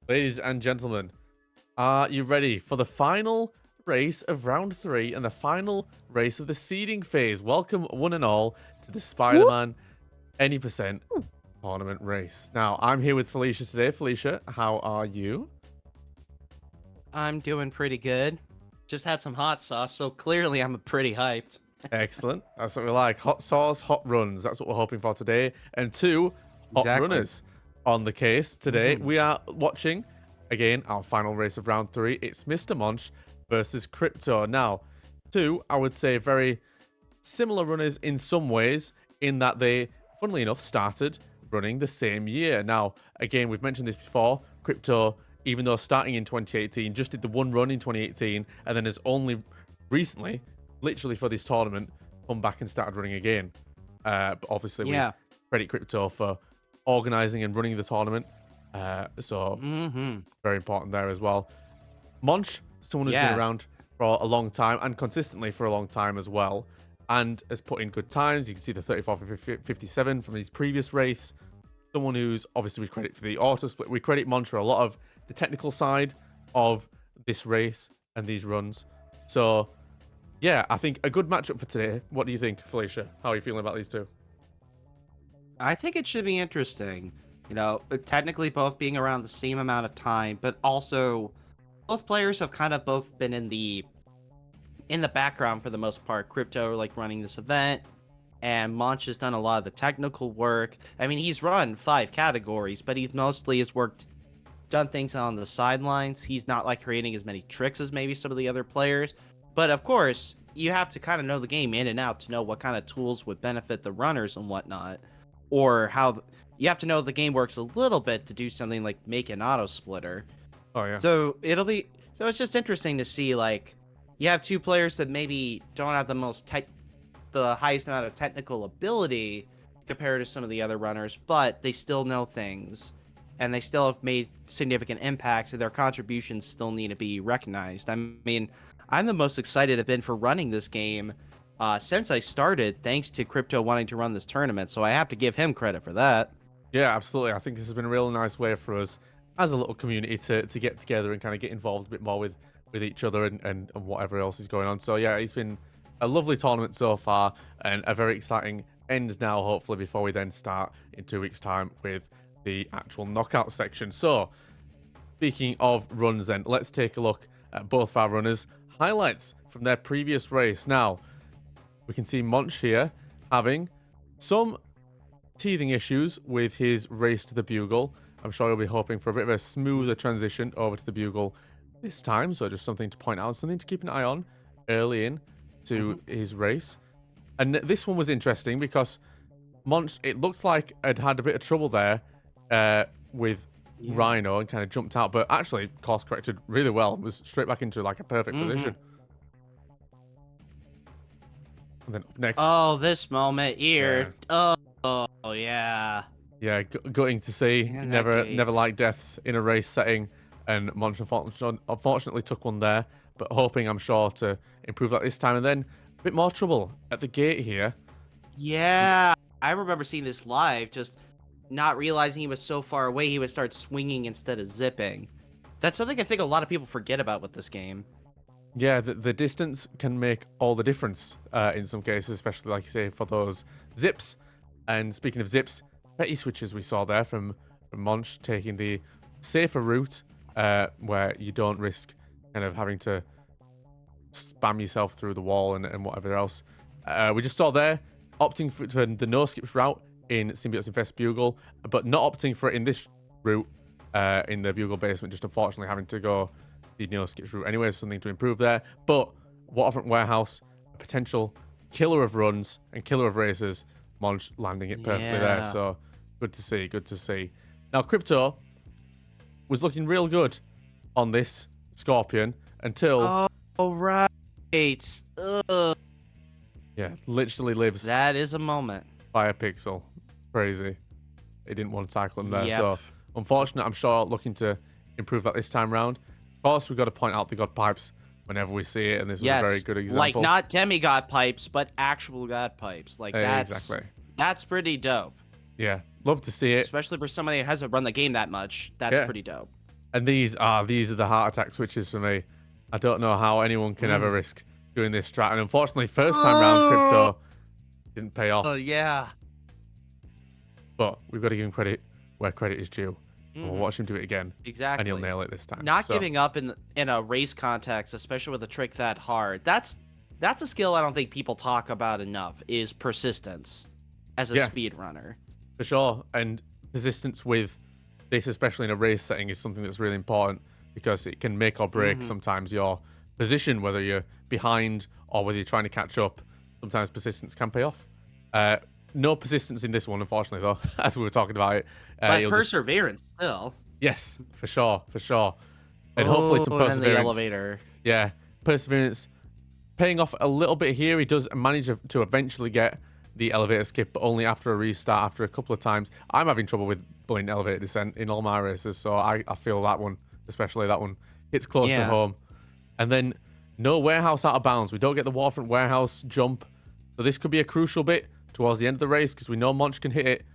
Ladies and gentlemen, are you ready for the final race of round 3 and the final race of the seeding phase? Welcome, one and all, to the Woo! Spider-Man Any Percent tournament race. Now, I'm here with Felicia today. Felicia, how are you? I'm doing pretty good. Just had some hot sauce, so clearly I'm pretty hyped. Excellent. That's what we like. Hot sauce, hot runs. That's what we're hoping for today. And 2 hot Exactly. runners on the case today. hmm We are watching, again, our final race of round 3. It's Mr. Monch versus Crypto. Now, 2, I would say, very similar runners in some ways, in that they, funnily enough, started running the same year. Now, again, we've mentioned this before. Crypto, even though starting in 2018, just did the one run in 2018, and then has only recently, literally for this tournament, come back and started running again. But obviously, we Yeah. credit Crypto for organizing and running the tournament. So hmm very important there as well. Monch, someone who's been Yeah. around for a long time and consistently for a long time as well, and has put in good times. You can see the 34 for 57 from his previous race. Someone who's obviously we credit for the auto split. We credit Monch for a lot of the technical side of this race and these runs. So yeah, I think a good matchup for today. What do you think, Felicia? How are you feeling about these two? I think it should be interesting. Technically both being around the same amount of time, but also both players have kind of both been in the background for the most part. Crypto like running this event, and Monch has done a lot of the technical work. I mean, he's run 5 categories, but he mostly has done things on the sidelines. He's not like creating as many tricks as maybe some of the other players. But of course, you have to kind of know the game in and out to know what kind of tools would benefit the runners and whatnot, or you have to know the game works a little bit to do something like make an auto splitter. Oh yeah. So it's just interesting to see, like, you have two players that maybe don't have the highest amount of technical ability compared to some of the other runners, but they still know things and they still have made significant impacts, and their contributions still need to be recognized. I mean, I'm the most excited I've been for running this game since I started, thanks to Crypto wanting to run this tournament, so I have to give him credit for that. Yeah, absolutely. I think this has been a real nice way for us as a little community to get together and kind of get involved a bit more with each other and whatever else is going on. So yeah, it's been a lovely tournament so far and a very exciting end now, hopefully, before we then start in 2 weeks' time with the actual knockout section. So speaking of runs then, let's take a look at both our runners' highlights from their previous race. Now, we can see Monch here having some teething issues with his race to the Bugle. I'm sure he'll be hoping for a bit of a smoother transition over to the Bugle this time. So just something to point out, something to keep an eye on early in to his race. And this one was interesting because Monch, it looked like had a bit of trouble there with Yeah. Rhino and kind of jumped out, but actually course corrected really well. Was straight back into like a perfect Mhm. position. And then up next, Oh, this moment yeah. here. Oh, yeah. Yeah, gutting to see. And that Never gate. like deaths in a race setting, and Monch unfortunately took one there, but hoping, I'm sure, to improve that this time. And then a bit more trouble at the gate here. Yeah. I remember seeing this live, just not realizing he was so far away, he would start swinging instead of zipping. That's something I think a lot of people forget about with this game. Yeah, the distance can make all the difference in some cases, especially, like you say, for those zips. And speaking of zips, petty switches we saw there from Monch taking the safer route where you don't risk kind of having to spam yourself through the wall and whatever else. We just saw there opting for the no skips route in Symbiote's Infest Bugle, but not opting for it in this route in the Bugle basement, just unfortunately having to go the no skips route anyway, something to improve there. But Waterfront Warehouse, a potential killer of runs and killer of races, Monch landing it perfectly there. Yeah. So good to see, good to see. Now, Crypto was looking real good on this Scorpion until, Oh, right. Ugh. yeah, literally lives That is a moment. by a pixel. Crazy. They didn't want to tackle him there. Yep. So unfortunate, I'm sure, looking to improve that this time round. Of course, we've got to point out the God Pipes whenever we see it, and this was a very good example. Like not demigod pipes, but actual god pipes. Like Exactly. that's pretty dope. Yeah, love to see it. Especially for somebody who hasn't run the game that much. That's Yeah. pretty dope. And these are the heart attack switches for me. I don't know how anyone can ever risk doing this strat. And unfortunately, first time round, Crypto didn't pay Oh, off. yeah. But we've got to give him credit where credit is due. And we'll watch him do it again. And he'll Exactly. nail it this time. Not So, giving up in a race context, especially with a trick that hard. That's a skill I don't think people talk about enough, is persistence as a speedrunner. for sure. And persistence with this, especially in a race setting, is something that's really important because it can make or break sometimes your position, whether you're behind or whether you're trying to catch up. Sometimes persistence can pay off. No persistence in this one, unfortunately, though, as we were talking about it. But perseverance still. Yes, for sure, for sure. And hopefully some perseverance. And the elevator. Yeah, perseverance paying off a little bit here. He does manage to eventually get the elevator skip, but only after a restart, after a couple of times. I'm having trouble with bullying elevator descent in all my races, so I feel that one, especially that one, hits close to home. And then no warehouse out of bounds. We don't get the waterfront warehouse jump. So this could be a crucial bit towards the end of the race because we know Monch can hit it.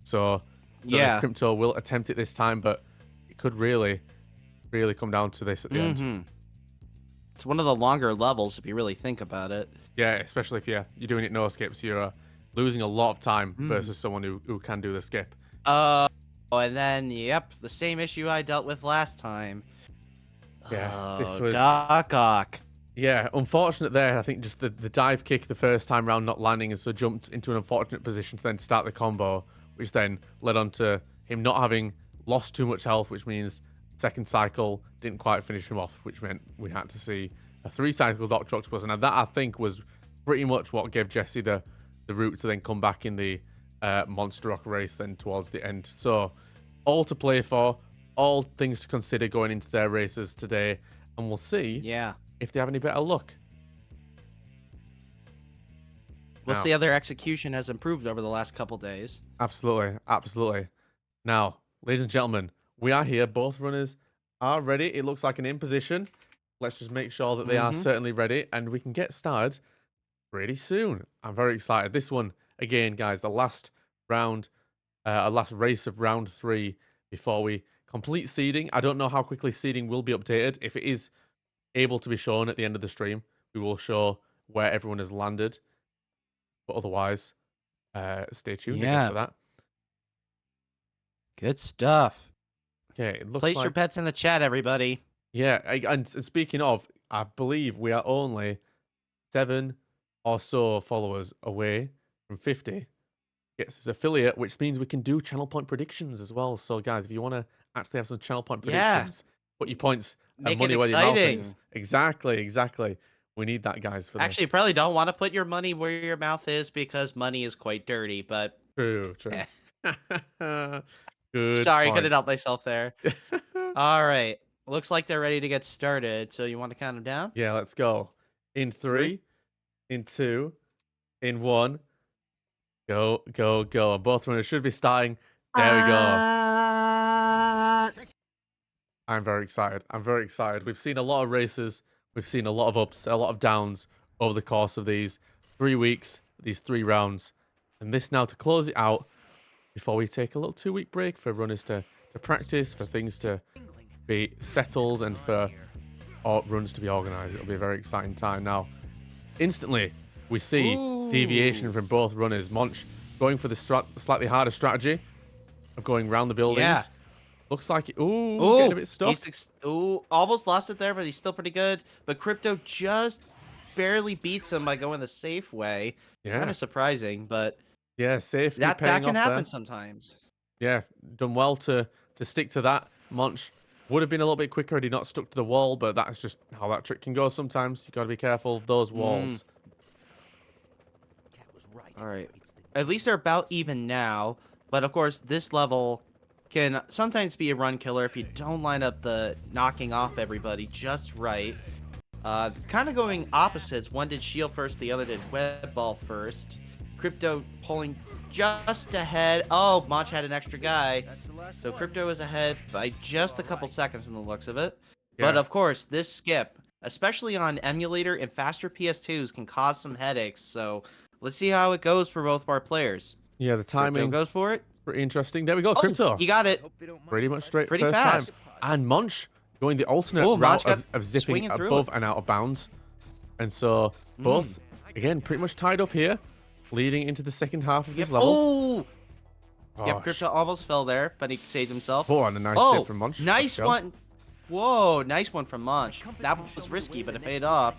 So if Crypto will attempt it this time, but it could really, really come down to this at the end. It's one of the longer levels if you really think about it. Yeah, especially if you're doing it no skips, you're losing a lot of time versus someone who can do the skip. Oh, and then, yep, the same issue I dealt with last time. Yeah, this was... Doc. Yeah, unfortunate there. I think just the dive kick the first time round not landing, and so jumped into an unfortunate position to then start the combo, which then led on to him not having lost too much health, which means second cycle didn't quite finish him off, which meant we had to see a 3-cycle Doc Trucks buzzer. And that, I think, was pretty much what gave Jesse the route to then come back in the Monster Rock race then towards the end. So all to play for, all things to consider going into their races today, and we'll see if they have any better luck. We'll see how their execution has improved over the last couple days. Absolutely, absolutely. Now, ladies and gentlemen, we are here. Both runners are ready. It looks like an in position. Let's just make sure that they are certainly ready, and we can get started pretty soon. I'm very excited. This one, again, guys, the last round, last race of round 3 before we complete seeding. I don't know how quickly seeding will be updated. If it is able to be shown at the end of the stream, we will show where everyone has landed. But otherwise, stay tuned, I guess, for that. Good stuff. Okay, it looks Place your bets in the chat, everybody. Yeah, and speaking of, I believe we are only 7 or so followers away from 50. Gets us affiliate, which means we can do channel point predictions as well. So, guys, if you want to actually have some channel point predictions, put your points and money where your mouth is. Exactly, exactly. We need that, guys. For Actually, you probably don't want to put your money where your mouth is because money is quite dirty, but... True. Good Sorry, point. couldn't help myself there. All right. Looks like they're ready to get started. So you want to count them down? Yeah, let's go. In 3, in 2, in 1. Go. And both runners should be starting. There we go. I'm very excited. We've seen a lot of races. We've seen a lot of ups, a lot of downs over the course of these 3 weeks, these 3 rounds. And this now to close it out before we take a little 2-week break for runners to practice, for things to be settled, and for runs to be organised. It'll be a very exciting time. Now, instantly, we see deviation from both runners. Monch going for the slightly harder strategy of going around the buildings. Yeah. Looks like it. Getting a bit stuck. Almost lost it there, but he's still pretty good. But Crypto just barely beats him by going the safe way. Yeah. Kind of surprising, but yeah, safe. That can happen sometimes. Yeah, done well to stick to that. Monch would have been a little bit quicker had he not stuck to the wall, but that's just how that trick can go sometimes. You got to be careful of those walls. All right. At least they're about even now, but of course this level can sometimes be a run killer if you don't line up the knocking off everybody just right. Kind of going opposites. One did shield first, the other did web ball first. Crypto pulling just ahead. Oh, Monch had an extra guy. So Crypto is ahead by just a couple seconds from the looks of it. Yeah. But of course, this skip, especially on emulator and faster PS2s, can cause some headaches. So let's see how it goes for both of our players. Yeah, the timing Crypto goes for it. Pretty interesting. There we go, Crypto. You got it. Pretty much straight Pretty first fast. time. And Monch going the alternate Oh, route Monch got of zipping swinging through above it. and out of bounds. And so both, again, pretty much tied up here, leading into the second half of this level. Oh! Yep, Gosh. Crypto almost fell there, but he saved himself. Oh, and a nice Oh, zip from Monch. nice one. Whoa, nice one from Monch. That was risky, but it paid off.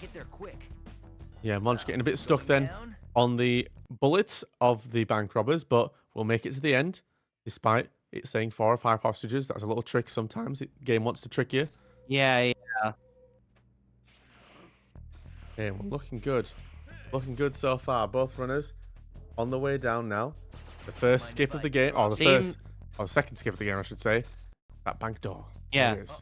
Yeah, Monch getting a bit stuck then on the bullets of the bank robbers, but we'll make it to the end, despite it saying 4 or 5 hostages. That's a little trick sometimes. The game wants to trick you. Yeah, yeah. Okay, we're looking good. Looking good so far. Both runners on the way down now. The first skip of the game, or second skip of the game, I should say. That bank door. Yeah. There it is.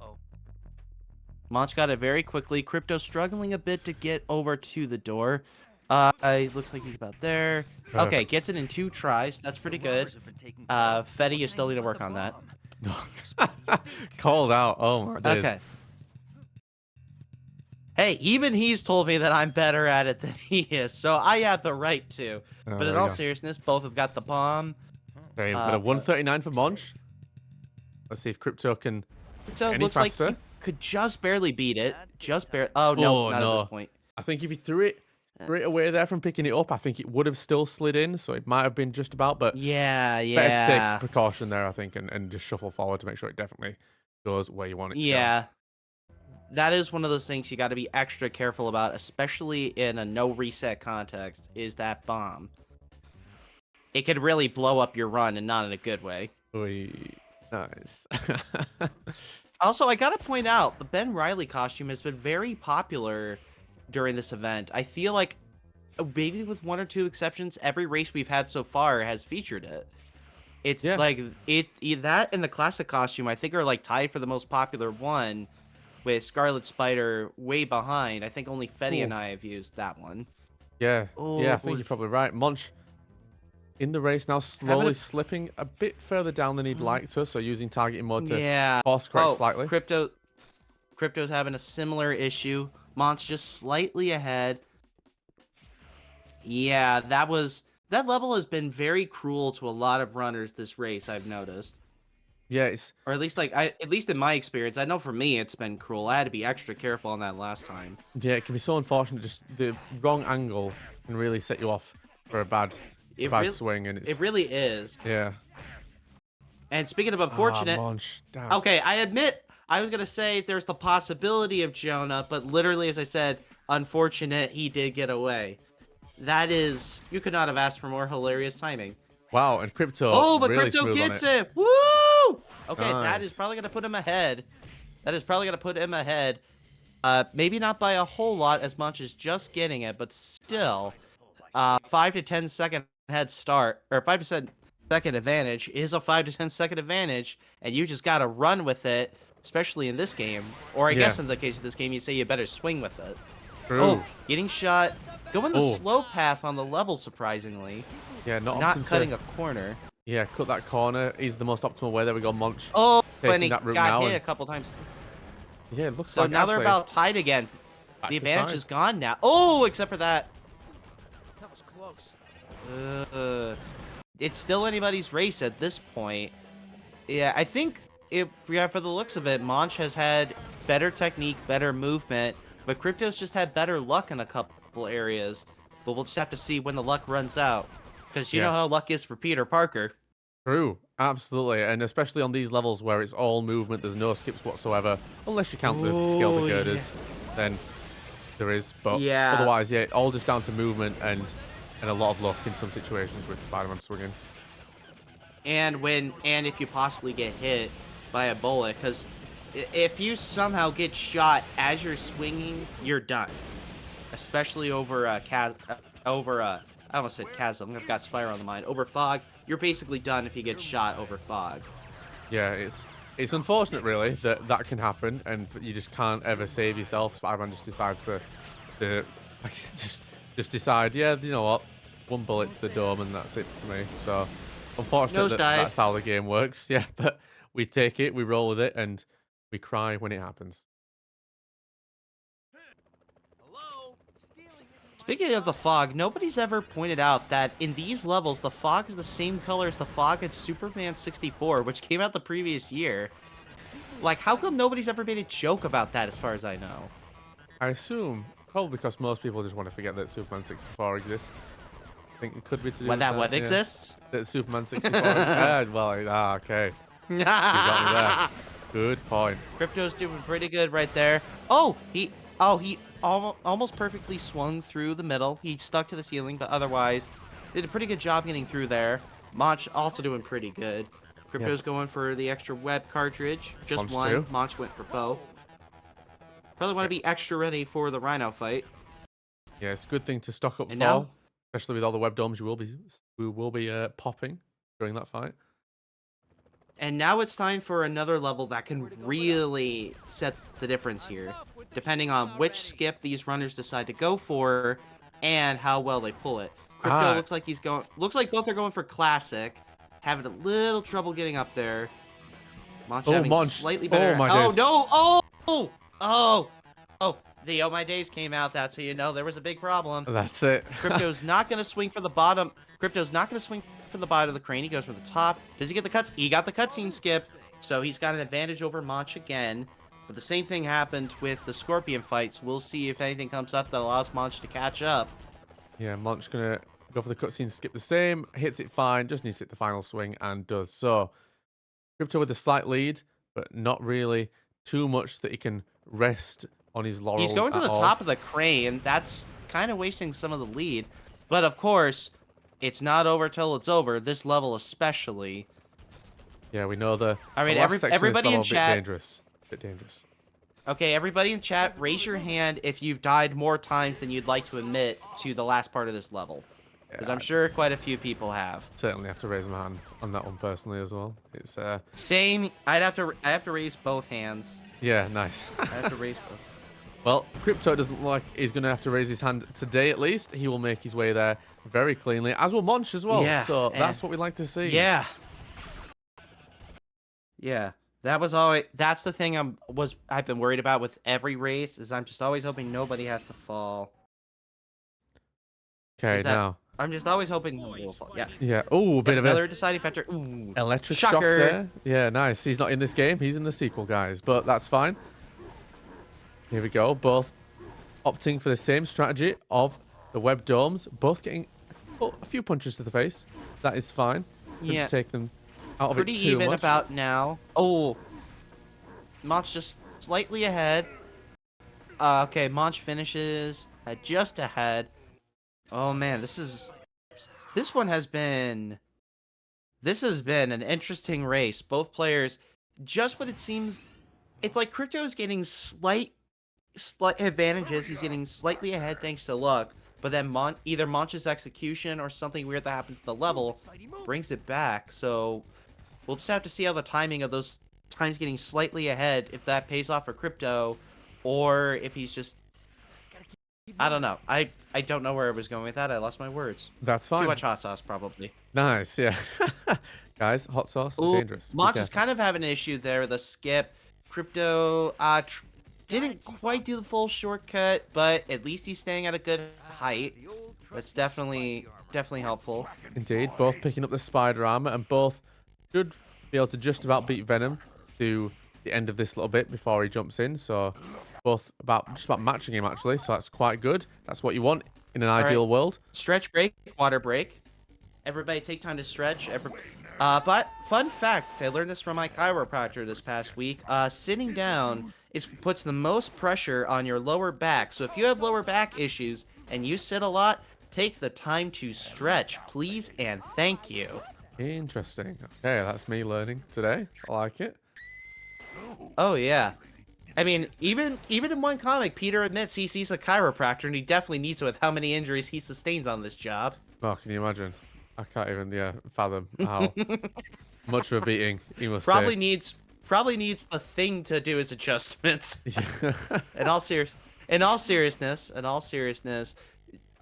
Monch got it very quickly. Crypto struggling a bit to get over to the door. It looks like he's about there. Okay, Perfect. gets it in 2 tries. That's pretty good. Fetty, you still need to work on that. Called out. Oh my days. Okay. Hey, even he's told me that I'm better at it than he is, so I have the right to. But there in we all go. seriousness, both have got the bomb. Okay, we've got a 139 for Monch. Let's see if Crypto can Crypto any looks like faster. he could just barely beat it. Just barely. Oh, no, Oh, not no. at this point. I think if he threw it straight away there from picking it up, I think it would have still slid in, so it might have been just about, but Yeah, better to take yeah. precaution there, I think, and just shuffle forward to make sure it definitely goes where you want it to go. Yeah. That is one of those things you got to be extra careful about, especially in a no reset context, is that bomb. It could really blow up your run and not in a good way. Oy, nice. Also, I gotta point out, the Ben Riley costume has been very popular during this event. I feel like, maybe with 1 or 2 exceptions, every race we've had so far has featured it. It's like, that and the classic costume, I think, are like tied for the most popular one, with Scarlet Spider way behind. I think only Fetty and I have used that one. Yeah, Oh, I think you're probably right. Monch in the race now, slowly slipping a bit further down than he'd like to, so using targeting mode to course correct slightly. Crypto's having a similar issue. Monch just slightly ahead. Yeah, that level has been very cruel to a lot of runners this race, I've noticed. Yeah, it's Or at least at least in my experience, I know for me it's been cruel. I had to be extra careful on that last time. yeah, it can be so unfortunate. Just the wrong angle can really set you off for a bad swing, and it really is. yeah. And speaking of unfortunate, Monch, damn. okay, I admit I was gonna say there's the possibility of Jonah, but literally, as I said, unfortunate he did get away. That is, you could not have asked for more hilarious timing. Wow, and Crypto. Oh, but really Crypto gets it. Woo! Okay, that is probably gonna put him ahead. Maybe not by a whole lot as much as just getting it, but still, 5 to 10 second head start, or 5 to 10 second advantage is a 5 to 10 second advantage, and you just gotta run with it, especially in this game. Or I guess in the case of this game, you say you better swing with it. True. Oh, getting shot. Going the slow path on the level, surprisingly. Yeah, not cutting a corner. Yeah, cut that corner. He's the most optimal way. There we go, Monch. Oh, and he that route got now hit a couple times. Yeah, it looks So like now they're actually about tied again. back The to advantage tie. is gone now. Oh, except for that. That was close. It's still anybody's race at this point. Yeah, I think for the looks of it, Monch has had better technique, better movement, but Crypto's just had better luck in a couple areas. But we'll just have to see when the luck runs out. Because you know how luck is for Peter Parker. True, absolutely, and especially on these levels where it's all movement, there's no skips whatsoever, unless you count the skill the girders, then there is. But otherwise, all just down to movement and a lot of luck in some situations with Spider-Man swinging. And if you possibly get hit by a bullet, because if you somehow get shot as you're swinging, you're done. Especially over I almost said chasm. I've got Spyro on the mind. Over fog, you're basically done if you get shot over fog. Yeah, it's unfortunate really that can happen, and you just can't ever save yourself. Spider-Man just decides to just decide, yeah, you know what, 1 bullet to the dome and that's it for me. So unfortunately that's how the game works. Yeah, but we take it, we roll with it, and we cry when it happens. Speaking of the fog, nobody's ever pointed out that in these levels, the fog is the same color as the fog in Superman 64, which came out the previous year. Like, how come nobody's ever made a joke about that as far as I know? I assume probably because most people just want to forget that Superman 64 exists. I think it could be to do When with that what yeah. exists? That Superman 64. Okay. You got me there. Good point. Crypto's doing pretty good right there. He almost perfectly swung through the middle. He stuck to the ceiling, but otherwise did a pretty good job getting through there. Monch also doing pretty good. Crypto's going for the extra web cartridge. Just Monch one. too. Monch went for both. Probably want to be extra ready for the Rhino fight. Yeah, it's a good thing to stock up And for, now- especially with all the web domes we will be popping during that fight. And now it's time for another level that can really set the difference here, depending on which skip these runners decide to go for and how well they pull it. Crypto looks like looks like both are going for classic, having a little trouble getting up there. Monch having slightly better. Oh my days. No! The Oh My Days came out. That's how you know there was a big problem. That's it. Crypto's not going to swing for the bottom. Crypto's not going to swing for the bottom of the crane. He goes for the top. Does he get the cuts? He got the cutscene skip. So he's got an advantage over Monch again. But the same thing happened with the Scorpion fights. We'll see if anything comes up that allows Monch to catch up. Yeah, Monch gonna go for the cutscene, skip the same, hits it fine, just needs to hit the final swing and does so. Crypto with a slight lead, but not really too much that he can rest on his laurels. He's going to the all. top of the crane. That's kind of wasting some of the lead. But of course, it's not over till it's over. This level especially. Yeah, we know the. I mean, the last section of this everybody in level, chat. Bit dangerous. Okay, everybody in chat, raise your hand if you've died more times than you'd like to admit to the last part of this level. Because I'm sure quite a few people have. Certainly have to raise my hand on that one personally as well. It's Same. I have to raise both hands. Yeah, nice. I have to raise both. Well, Crypto doesn't look like he's going to have to raise his hand today at least. He will make his way there very cleanly, as will Monch as well. Yeah, so that's what we like to see. Yeah. Yeah. That was always. That's the thing I've been worried about with every race is I'm just always hoping nobody has to fall. Okay, now. I'm just always hoping nobody will fall. Yeah. Yeah. Oh, a bit of another deciding factor. Ooh. Electric shock Shocker. there. Yeah, nice. He's not in this game. He's in the sequel, guys. But that's fine. Here we go. Both opting for the same strategy of the web domes. Both getting a few punches to the face. That is fine. Didn't take them out of it too Pretty even much. about now. Oh. Monch just slightly ahead. Okay, Monch finishes at just ahead. Oh man, this has been an interesting race. Both players, just what it seems, it's like Crypto is getting slight advantages. He's getting slightly ahead thanks to luck, but then either Monch's execution or something weird that happens to the level brings it back. So we'll just have to see how the timing of those times getting slightly ahead, if that pays off for Crypto, or if he's just, I don't know. I don't know where I was going with that. I lost my words. That's fine. Too much hot sauce, probably. Nice, yeah. Guys, hot sauce, dangerous. Monch is kind of having an issue there with a skip. Crypto didn't quite do the full shortcut, but at least he's staying at a good height. That's definitely helpful. Indeed, both picking up the spider armor, and both should be able to just about beat Venom to the end of this little bit before he jumps in. So both just about matching him actually. So that's quite good. That's what you want in an ideal world. Stretch break, water break. Everybody take time to stretch. But fun fact, I learned this from my chiropractor this past week. Sitting down puts the most pressure on your lower back. So if you have lower back issues and you sit a lot, take the time to stretch, please and thank you. Interesting. Okay, that's me learning today. I like it. Oh yeah. I mean, even in one comic, Peter admits he sees a chiropractor and he definitely needs it with how many injuries he sustains on this job. Oh, can you imagine? I can't even fathom how much of a beating he must probably take. needs the thing to do his adjustments. Yeah. in all seriousness.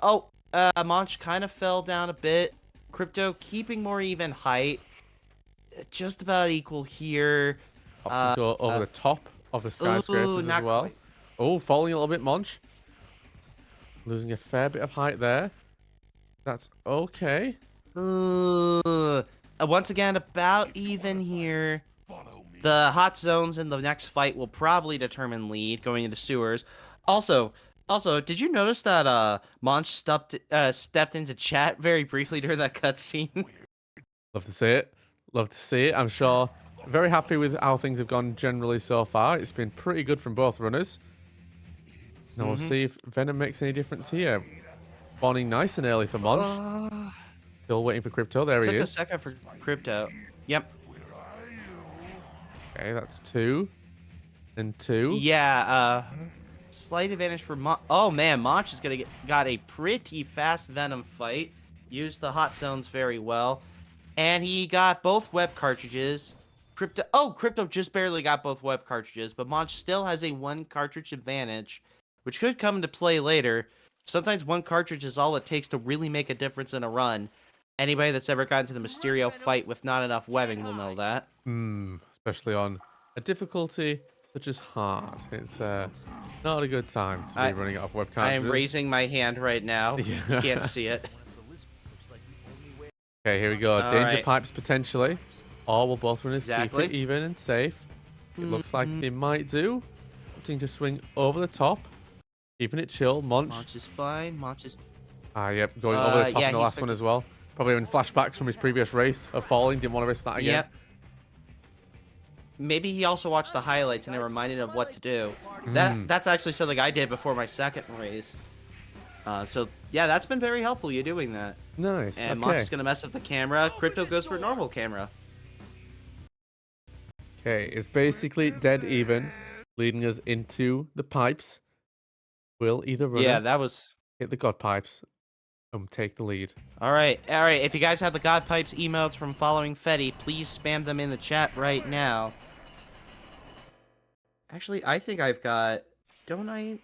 Oh, Monch kind of fell down a bit. Crypto keeping more even height. Just about equal here. Opting to go over the top of the skyscrapers as well. Quite. Oh, falling a little bit, Monch. Losing a fair bit of height there. That's okay. Once again, about even here. The hot zones in the next fight will probably determine lead going into sewers. Also, did you notice that Monch stepped into chat very briefly during that cutscene? Love to see it. Love to see it. I'm sure. Very happy with how things have gone generally so far. It's been pretty good from both runners. Now we'll see if Venom makes any difference here. Spawning nice and early for Monch. Still waiting for Crypto. There he Took a is. second for Crypto. Yep. Okay, that's 2. And 2. Yeah, slight advantage for Oh man, Monch is got a pretty fast Venom fight. Used the hot zones very well. And he got both web cartridges. Crypto just barely got both web cartridges, but Monch still has a 1 cartridge advantage, which could come into play later. Sometimes 1 cartridge is all it takes to really make a difference in a run. Anybody that's ever gotten to the Mysterio fight with not enough webbing will know that. Especially on a difficulty such as hard. It's not a good time to be running out of web I cartridges. am raising my hand right now. Yeah. You can't see it. Okay, here we go. All Danger right. pipes potentially. Or will both runners Exactly. keep it even and safe? It looks like they might do. Opting to swing over the top. Keeping it chill. Monch is fine. Monch is... Yep, going over the top yeah, in the he's last one as well. Probably having flashbacks from his previous race of falling. Didn't want to risk that again. Yep. Maybe he also watched the highlights and it reminded him of what to do. That's actually something I did before my second race. So, yeah, that's been very helpful, you doing that. Nice, And okay. Monch is going to mess up the camera. Crypto goes for normal camera. Okay, it's basically dead even, leading us into the pipes. Will either runner Yeah, that was... hit the god pipes and take the lead? All right. If you guys have the God Pipes emotes from following Fetty, please spam them in the chat right now. Actually, I think I've got... Don't I...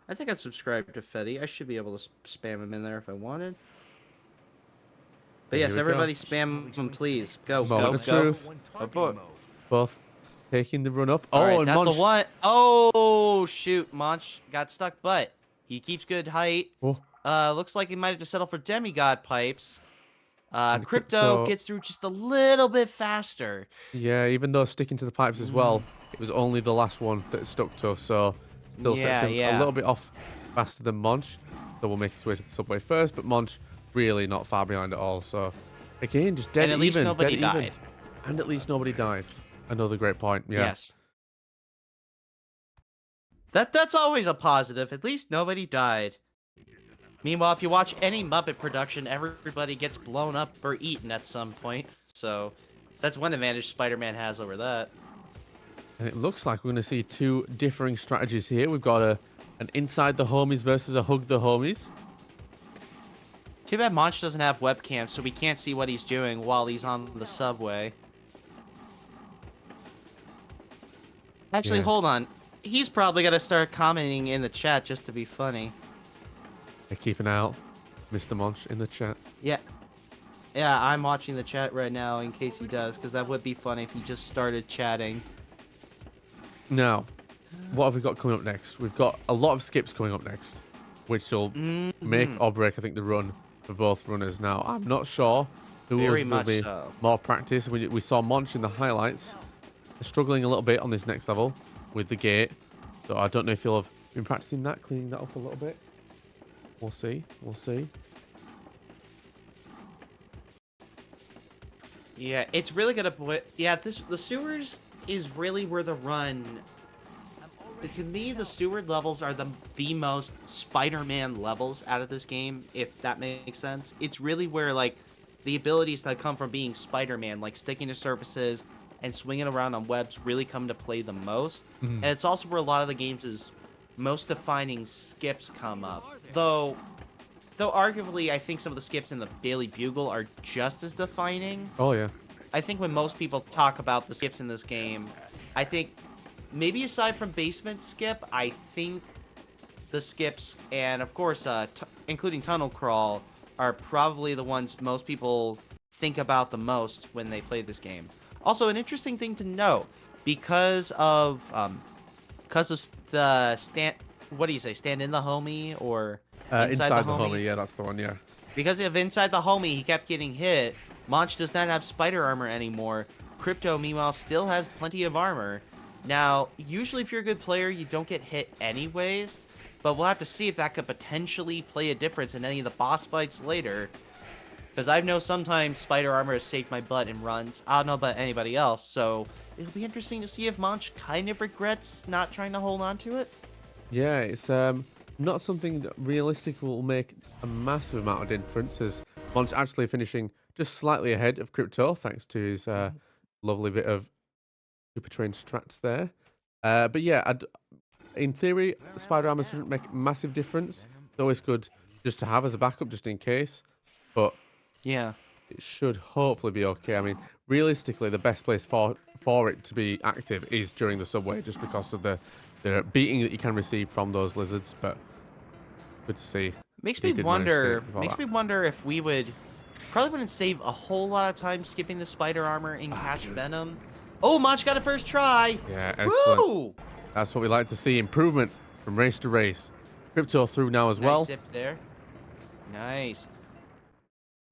I think I'm subscribed to Fetty. I should be able to spam him in there if I wanted. But Here yes, we go. everybody spam him, please. Go, Moment of go. truth. Oh, boy. Both taking the run up. All right, And that's Monch. a one. Oh, shoot. Monch got stuck, but he keeps good height. Oh, Looks like he might have to settle for demigod pipes. And Crypto Crypto- gets through just a little bit faster. yeah, even though sticking to the pipes as well, it was only the last one that stuck to, so still sets him a little bit off faster than Monch. So we'll make his way to the subway first, but Monch really not far behind at all. So again, just dead And at least even, nobody dead died. even. And at least nobody died. Another great point. Yeah. Yes. That's always a positive. At least nobody died. Meanwhile, if you watch any Muppet production, everybody gets blown up or eaten at some point. So that's one advantage Spider-Man has over that. And it looks like we're going to see 2 differing strategies here. We've got an inside the homies versus a hug the homies. Too bad Monch doesn't have webcam, so we can't see what he's doing while he's on the subway. Actually, Yeah. hold on. He's probably going to start commenting in the chat just to be funny. Yeah, keep an eye out, Mr. Monch, in the chat. Yeah. Yeah, I'm watching the chat right now in case he does, because that would be funny if he just started chatting. Now, what have we got coming up next? We've got a lot of skips coming up next, which will make or break, I think, the run for both runners. Now, I'm not sure who Very will much be so. more practice. We saw Monch in the highlights struggling a little bit on this next level with the gate. So I don't know if he'll have been practicing that, cleaning that up a little bit. We'll see. We'll see. Yeah, it's really gonna yeah, the sewers is really where the run. To me, the sewer levels are the most Spider-Man levels out of this game, if that makes sense. It's really where like the abilities that come from being Spider-Man, like sticking to surfaces and swinging around on webs, really come to play the most. And it's also where a lot of the game's most defining skips come up. Though arguably, I think some of the skips in the Daily Bugle are just as defining. Oh, yeah. I think when most people talk about the skips in this game, I think maybe aside from basement skip, I think the skips and of course, including tunnel crawl, are probably the ones most people think about the most when they play this game. Also, an interesting thing to note, because of the what do you say, stand in the homie or Inside the homie, yeah, that's the one, yeah. Because of inside the homie, he kept getting hit. Monch does not have spider armor anymore. Crypto, meanwhile, still has plenty of armor. Now, usually if you're a good player, you don't get hit anyways, but we'll have to see if that could potentially play a difference in any of the boss fights later. Because I know sometimes spider armor has saved my butt in runs. I don't know about anybody else, so it'll be interesting to see if Monch kind of regrets not trying to hold on to it. Yeah, it's not something that realistically will make a massive amount of difference, as Monch actually finishing just slightly ahead of Crypto, thanks to his lovely bit of super trained strats there. But yeah, in theory, spider armor shouldn't make a massive difference. It's always good just to have as a backup, just in case. But Yeah. it should hopefully be okay. I mean, realistically, the best place for it to be active is during the subway, just because of the beating that you can receive from those lizards. But good to see. Makes he me did manage to get wonder. it before Makes that. me wonder if we would probably wouldn't save a whole lot of time skipping the spider armor and catch Venom. Oh, Monch got it first try. Yeah, excellent. Woo! That's what we like to see. Improvement from race to race. Crypto through now as Nice well. zip there. Nice.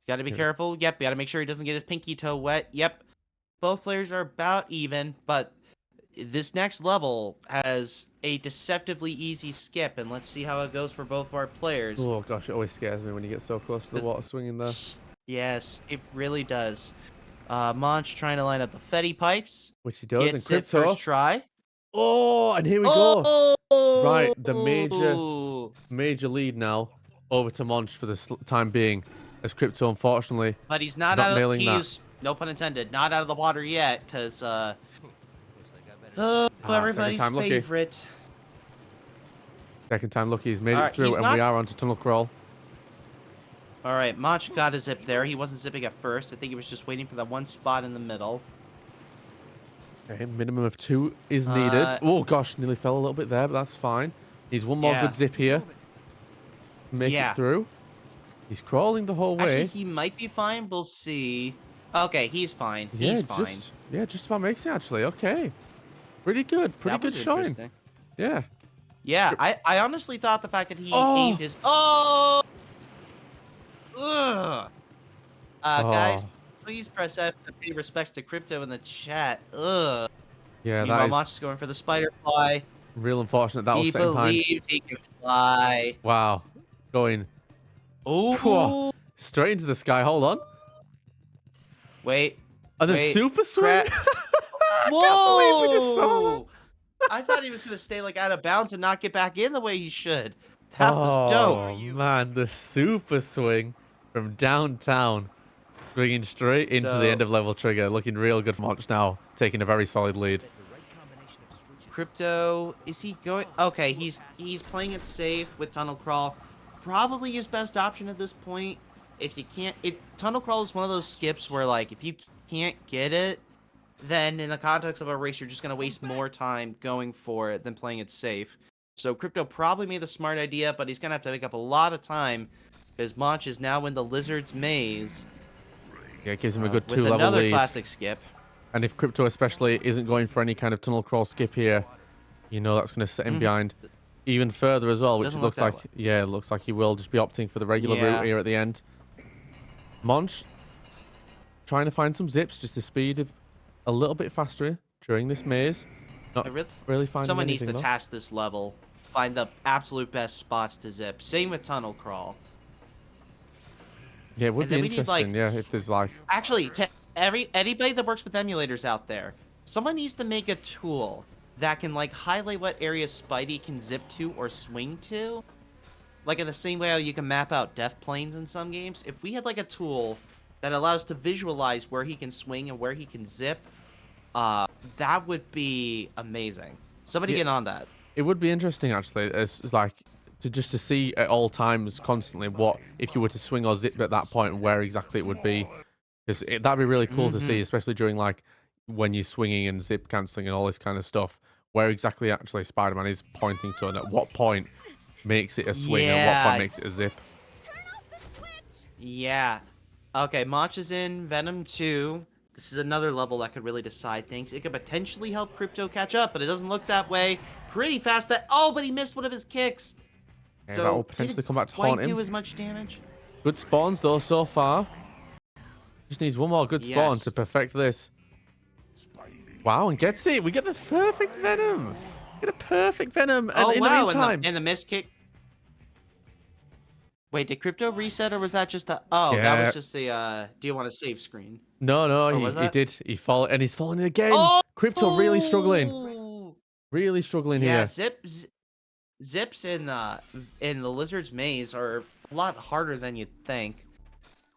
Got to be careful. Yep, got to make sure he doesn't get his pinky toe wet. Yep. Both players are about even, but this next level has a deceptively easy skip, and let's see how it goes for both of our players. Oh gosh, it always scares me when you get so close to the water swinging there. Yes, it really does. Monch trying to line up the Fetty pipes. Which he does in Gets it Crypto. first try. Oh, and here we go. Right, the major lead now over to Monch for the time being, as Crypto unfortunately But he's not not out of nailing that. he's no pun intended, not out of the water yet, because second everybody's time lucky. favorite. Second time lucky, he's made it Alright, through, he's and not- we are onto tunnel crawl. All right, Monch got a zip there. He wasn't zipping at first. I think he was just waiting for that one spot in the middle. Okay, minimum of 2 is needed. Oh gosh, nearly fell a little bit there, but that's fine. He's one more Yeah. good zip here. Make Yeah. it through. He's crawling the whole way. Actually, he might be fine. We'll see. Okay, he's fine. He's fine. Just about makes it actually. Okay. Pretty good. Pretty That good was showing. interesting. Yeah. Yeah, I honestly thought the fact that he Oh. aimed his ugh. Guys, Oh. please press F to pay respects to Crypto in the chat. Ugh. Yeah, Meanwhile, that is Monch is going for the spider fly. real unfortunate. That was He set in time. believes he can fly. Wow. Going Oh, straight into the sky. Hold on. wait. And then Wait, super swing. crap. I can't believe we just saw that. Whoa! I thought he was gonna stay like out of bounds and not get back in the way he should. That was Oh dope. man, the super swing from downtown, swinging straight into the So- end of level trigger, looking real good for Monch now, taking a very solid lead. Crypto, is he going? Okay, he's playing it safe with tunnel crawl. Probably his best option at this point. If you can't, tunnel crawl is one of those skips where like if you can't get it, then in the context of a race, you're just gonna waste more time going for it than playing it safe. So Crypto probably made the smart idea, but he's gonna have to make up a lot of time because Monch is now in the lizard's maze Yeah, it gives him a good with 2-level another lead. classic skip. And if Crypto especially isn't going for any kind of tunnel crawl skip here, you know that's going to set him behind even further as well, which Doesn't it looks look like, that yeah, it looks like he will just be opting for the regular Yeah. route here at the end. Monch trying to find some zips just to speed a little bit faster during this maze. Not really finding Someone needs anything to though. task this level, find the absolute best spots to zip. Same with tunnel crawl. Yeah, it would and be then we need, like- interesting, yeah, if there's like... Actually, to anybody that works with emulators out there, someone needs to make a tool that can like highlight what areas Spidey can zip to or swing to. Like in the same way how you can map out death planes in some games. If we had like a tool that allows us to visualize where he can swing and where he can zip, that would be amazing. Somebody Yeah. get on that. It would be interesting actually, it's like to see at all times constantly what if you were to swing or zip at that point and where exactly it would be, because that'd be really cool to see, especially during like when you're swinging and zip cancelling and all this kind of stuff, where exactly actually Spider-Man is pointing to and at what point makes it a swing and what point Yeah. makes it a zip. Yeah. Okay, Monch is in Venom 2. This is another level that could really decide things. It could potentially help Crypto catch up, but it doesn't look that way. Pretty fast, but but he missed one of his kicks. Yeah, So that will potentially didn't come back to quite haunt him. do as much damage. Good spawns though so far. Just needs one more good spawn Yes. to perfect this. Wow, and gets it. We get the perfect Venom. Get a perfect Venom. And Oh in wow! the meantime, And the miss kick. Wait, did crypto reset or was that just the? Oh, that yeah. was just the. Do you want to save screen? No, Or he, was he that? did. He fall and he's falling again. Oh! Crypto really struggling. Really struggling Yeah, here. zips in the lizard's maze are a lot harder than you'd think.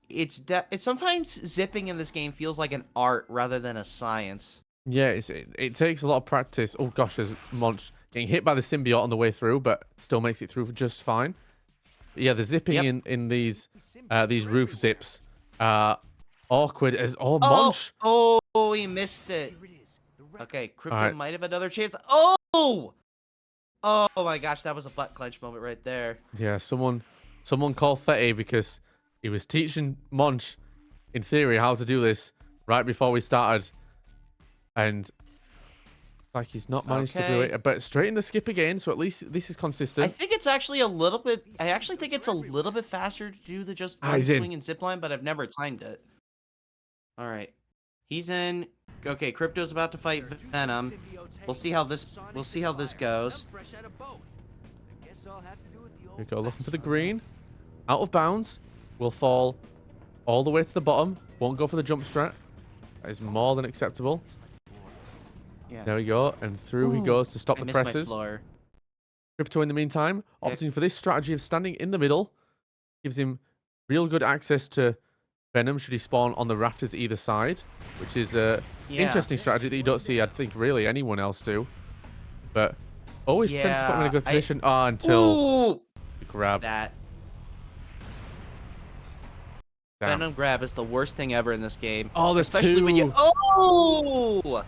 It's sometimes zipping in this game feels like an art rather than a science. Yeah, it takes a lot of practice. Oh gosh, there's Monch getting hit by the symbiote on the way through, but still makes it through just fine. Yeah, the zipping in these roof zips awkward as Monch. Oh, he missed it. Okay, crypto might have another chance. Oh my gosh, that was a butt clench moment right there. Yeah, someone called Fetty because he was teaching Monch, in theory, how to do this right before we started. And like he's not managed to do it. But straight in the skip again, so at least this is consistent. I think it's actually a little bit I actually think it's a little bit faster to do the just one swing and zip line, but I've never timed it. Alright. He's in. Okay, Crypto's about to fight Venom. We'll see how this goes. Here we go, looking for the green. Out of bounds. Will fall all the way to the bottom. Won't go for the jump strat. That is more than acceptable. Yeah. There we go. And through he goes to stop the presses. Crypto, in the meantime, opting for this strategy of standing in the middle. Gives him real good access to Venom should he spawn on the rafters either side. Which is a interesting strategy that you don't see, I think, really anyone else do. But always tends to put him in a good position until the grab. That. Venom grab is the worst thing ever in this game. Oh, there's especially when you. Oh!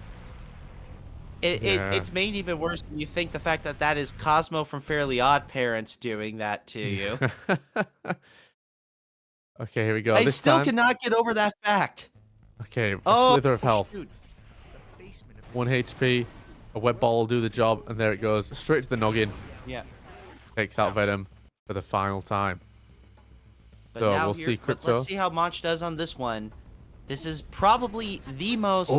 Yeah. It's made even worse when you think the fact that is Cosmo from Fairly Odd Parents doing that to you. Okay, here we go. I this still time... cannot get over that fact. Okay, a slither of health. Shoot. 1 HP. A web ball will do the job, and there it goes. Straight to the noggin. Yeah. Takes out Venom for the final time. But so now we'll see Crypto. Let's see how Monch does on this one. This is probably the most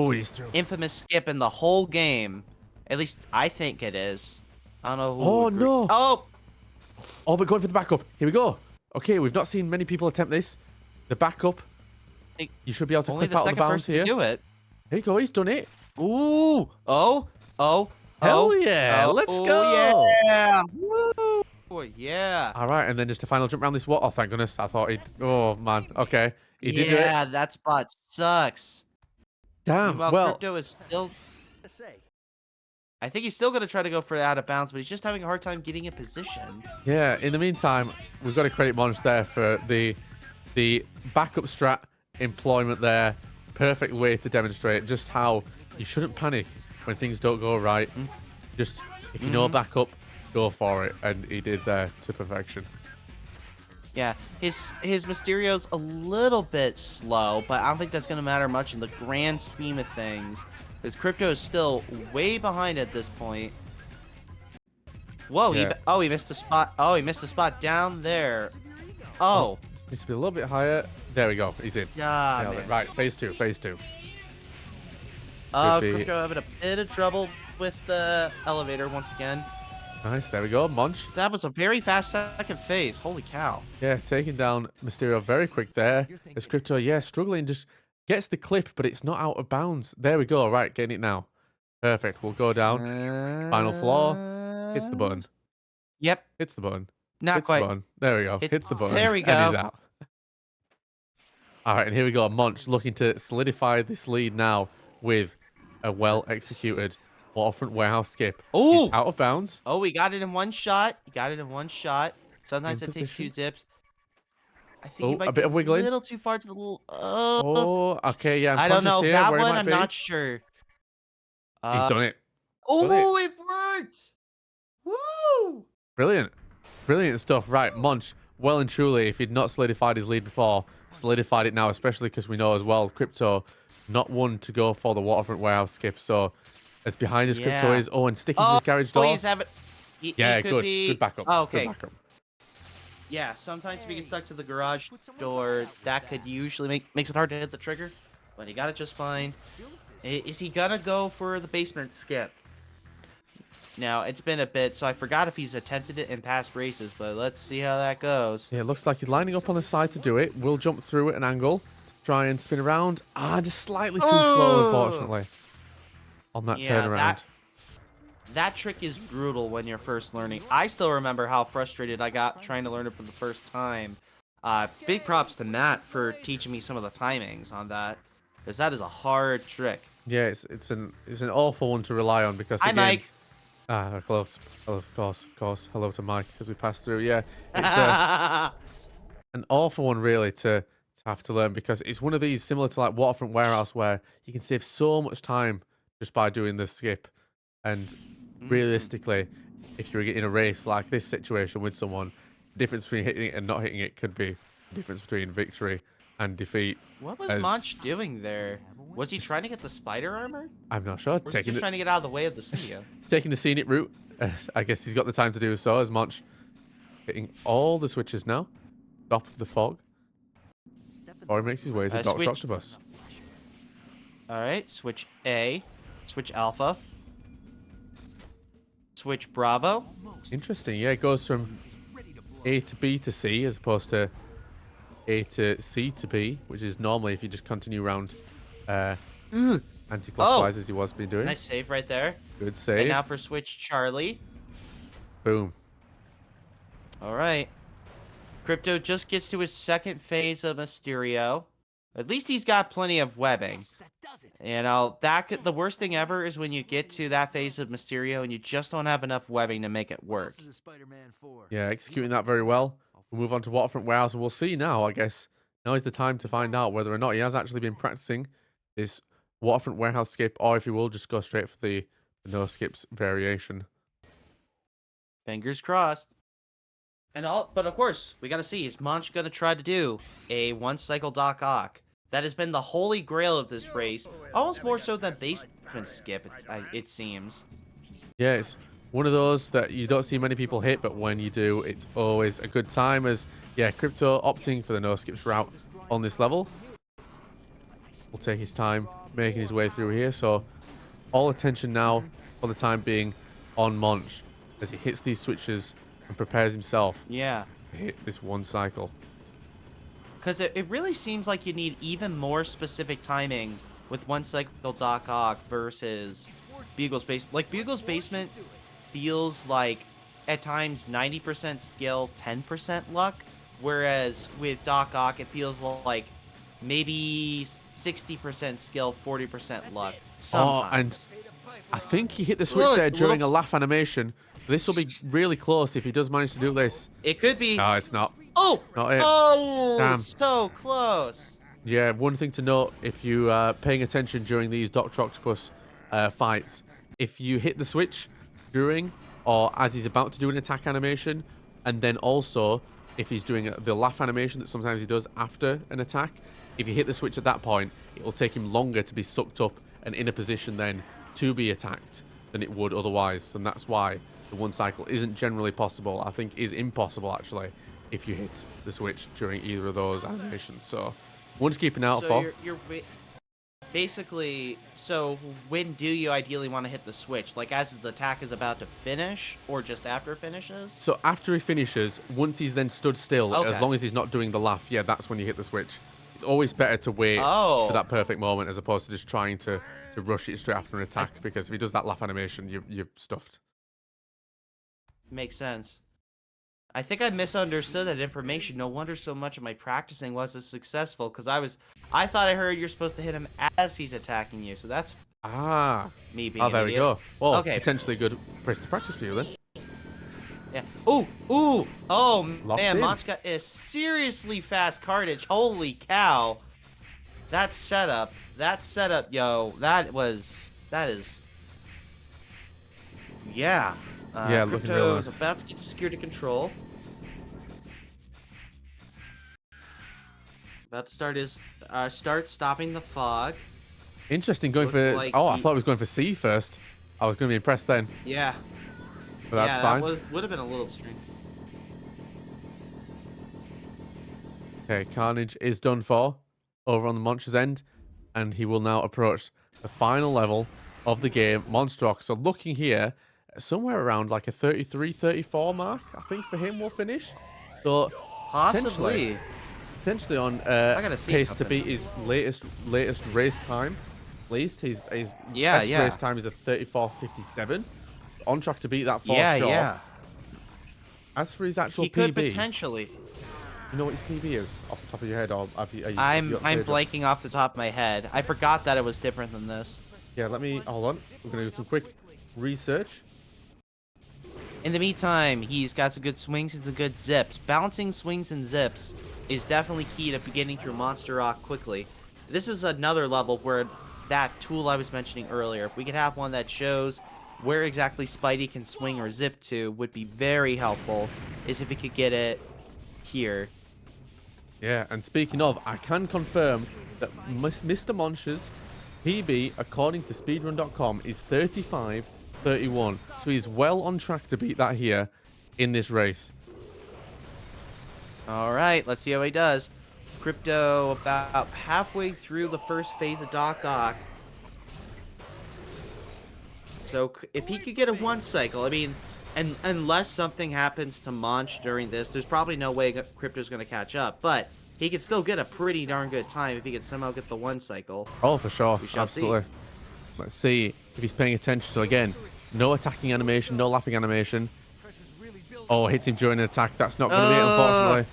infamous skip in the whole game. At least I think it is. I don't know who. Oh, no. Oh, we're going for the backup. Here we go. Okay, we've not seen many people attempt this. The backup. You should be able to clip out of the bounds here. Do it. Here you go. He's done it. Ooh. Oh. Hell yeah. Let's go. Yeah. Woo. Yeah. All right, and then just a final jump around this wall. Oh, thank goodness. I thought he'd... Oh, man. Okay. He did it. Yeah, that spot sucks. Damn. Meanwhile, well, Crypto is still... I think he's still going to try to go for out of bounds, but he's just having a hard time getting in position. Yeah, in the meantime, we've got to credit Monch there for the backup strat employment there. Perfect way to demonstrate just how you shouldn't panic when things don't go right. Just, if you know backup, go for it. And he did there to perfection. Yeah, his Mysterio's a little bit slow, but I don't think that's going to matter much in the grand scheme of things. Because Crypto is still way behind at this point. Whoa, he missed a spot. Oh, he missed a spot down there. Oh. Needs to be a little bit higher. There we go. He's in. Yeah, right, phase two. Crypto having a bit of trouble with the elevator once again. Nice, there we go, Monch. That was a very fast second phase. Holy cow. Yeah, taking down Mysterio very quick there. As Crypto, struggling, just gets the clip, but it's not out of bounds. There we go, right, getting it now. Perfect, we'll go down. Final floor, hits the button. Yep. Hits the button. Not quite. The button. There we go, hits the button. There we go. And he's out. All right, and here we go, Monch looking to solidify this lead now with a well-executed waterfront warehouse skip. Oh, he's out of bounds. Oh, we got it in one shot. Sometimes it takes 2 zips. I think he might a bit of wiggling. A little too far to the little. Okay, yeah. I don't know that one. I'm not sure. He's done it. Oh, it worked! Woo! Brilliant stuff. Right, Monch, well and truly, if he'd not solidified his lead before, solidified it now, especially because we know as well, Crypto not one to go for the waterfront warehouse skip. So as behind his Crypto is, and sticking to his garage door. He's having. Good backup. Oh, okay. Good backup. Yeah, sometimes if you get stuck to the garage door, that could usually makes it hard to hit the trigger, but he got it just fine. Is he gonna go for the basement skip? Now, it's been a bit, so I forgot if he's attempted it in past races, but let's see how that goes. Yeah, it looks like he's lining up on the side to do it. Will jump through at an angle to try and spin around. Just slightly too slow, unfortunately, on that Yeah, turnaround. that trick is brutal when you're first learning. I still remember how frustrated I got trying to learn it for the first time. Big props to Matt for teaching me some of the timings on that, because that is a hard trick. Yeah, it's an awful one to rely on because Hi, again, Mike. close. Oh, of course. Hello to Mike as we pass through. Yeah, it's an awful one really to have to learn because it's one of these similar to like Waterfront Warehouse where you can save so much time just by doing the skip. And realistically, if you're in a race like this situation with someone, the difference between hitting it and not hitting it could be the difference between victory and defeat. What was as- Munch doing there? Was he trying to get the spider armor? I'm not sure. Or was he just trying to get out of the way of the Cynthia? Taking the scenic route. I guess he's got the time to do so as Monch hitting all the switches now. Stop the fog. Or he makes his way to Dr. Switch. Octopus. Alright, switch A. Switch Alpha. Switch Bravo. Interesting. Yeah, it goes from A to B to C as opposed to A to C to B, which is normally if you just continue around anti-clockwise as he was been doing. Nice save right there. Good save. And now for switch Charlie. Boom. Alright. Crypto just gets to his second phase of Mysterio. At least he's got plenty of webbing. You know, the worst thing ever is when you get to that phase of Mysterio and you just don't have enough webbing to make it work. Yeah, executing that very well. We'll move on to Waterfront Warehouse and we'll see now, I guess. Now is the time to find out whether or not he has actually been practicing this Waterfront Warehouse skip or if he will just go straight for the no skips variation. Fingers crossed. But of course, we gotta see, is Monch gonna try to do a one-cycle Doc Ock? That has been the holy grail of this race, almost more so than basement skip, it seems. Yeah, it's one of those that you don't see many people hit, but when you do, it's always a good time as, yeah, Crypto opting for the no skips route on this level. Will take his time making his way through here, so all attention now for the time being on Monch as he hits these switches and prepares himself Yeah. to hit this one cycle. Because it really seems like you need even more specific timing with one cycle Doc Ock versus Bugle's Basement. Like, Bugle's Basement feels like, at times, 90% skill, 10% luck. Whereas with Doc Ock, it feels like maybe 60% skill, 40% luck. Sometimes. Oh, and I think he hit the switch there during a laugh animation. This will be really close if he does manage to do this. It could be. No, it's not. Oh! Not it. Oh! Damn. So close. Yeah, one thing to note, if you are paying attention during these Dr. Octopus fights, if you hit the switch during or as he's about to do an attack animation, and then also if he's doing the laugh animation that sometimes he does after an attack, if you hit the switch at that point, it will take him longer to be sucked up and in a position then to be attacked than it would otherwise. And that's why the one cycle isn't generally possible. I think is impossible actually if you hit the switch during either of those animations. So one to keep an eye out for. You're basically, so when do you ideally want to hit the switch? Like as his attack is about to finish or just after it finishes? So after he finishes, once he's then stood still, Okay. as long as he's not doing the laugh, yeah, that's when you hit the switch. It's always better to wait for that perfect moment as opposed to just trying to rush it straight after an attack, because if he does that laugh animation, you're stuffed. Makes sense. I think I misunderstood that information. No wonder so much of my practicing wasn't successful, because I thought I heard you're supposed to hit him as he's attacking you. So that's me being Oh, an there we idiot. go. Well, Okay. potentially good place to practice for you then. Yeah. Oh, Locked man, in. Monch got a seriously fast cartage. Holy cow. That setup, yo, that is, yeah. Yeah, looking real Crypto is nice. about to get security control. About to start his, start stopping the fog. Interesting going Looks for... like I he- thought he was going for C first. I was going to be impressed then, Yeah. but that's yeah, fine. that would have been a little strange. Okay, Carnage is done for over on the Monch's end, and he will now approach the final level of the game, Monster. So looking here, somewhere around like a 33, 34 mark, I think for him will finish. So Possibly. potentially on I gotta see pace to something. beat his latest race time. At least his Yeah, best yeah. race time is a 34:57. On track to beat that for Yeah, sure. yeah. As for his actual He could PB, potentially. you know what his PB is off the top of your head, or have you I'm updated it? blanking off the top of my head. I forgot that it was different than this. Yeah, let me hold on. We're gonna do some quick research. In the meantime, he's got some good swings and some good zips. Balancing swings and zips is definitely key to getting through Monster Rock quickly. This is another level where that tool I was mentioning earlier, if we could have one that shows where exactly Spidey can swing or zip to, would be very helpful, is if we could get it here. Yeah, and speaking of, I can confirm that Mr. Monster's PB, according to speedrun.com, is 35:31. So he's well on track to beat that here in this race. All right, let's see how he does. Crypto about halfway through the first phase of Doc Ock. So if he could get a one cycle, I mean, and unless something happens to Monch during this, there's probably no way Crypto's going to catch up. But he could still get a pretty darn good time if he could somehow get the one cycle. Oh, for sure. We shall Absolutely. Let's see if he's paying attention. So again, no attacking animation, no laughing animation. Oh, hits him during an attack. That's not going to be it, unfortunately.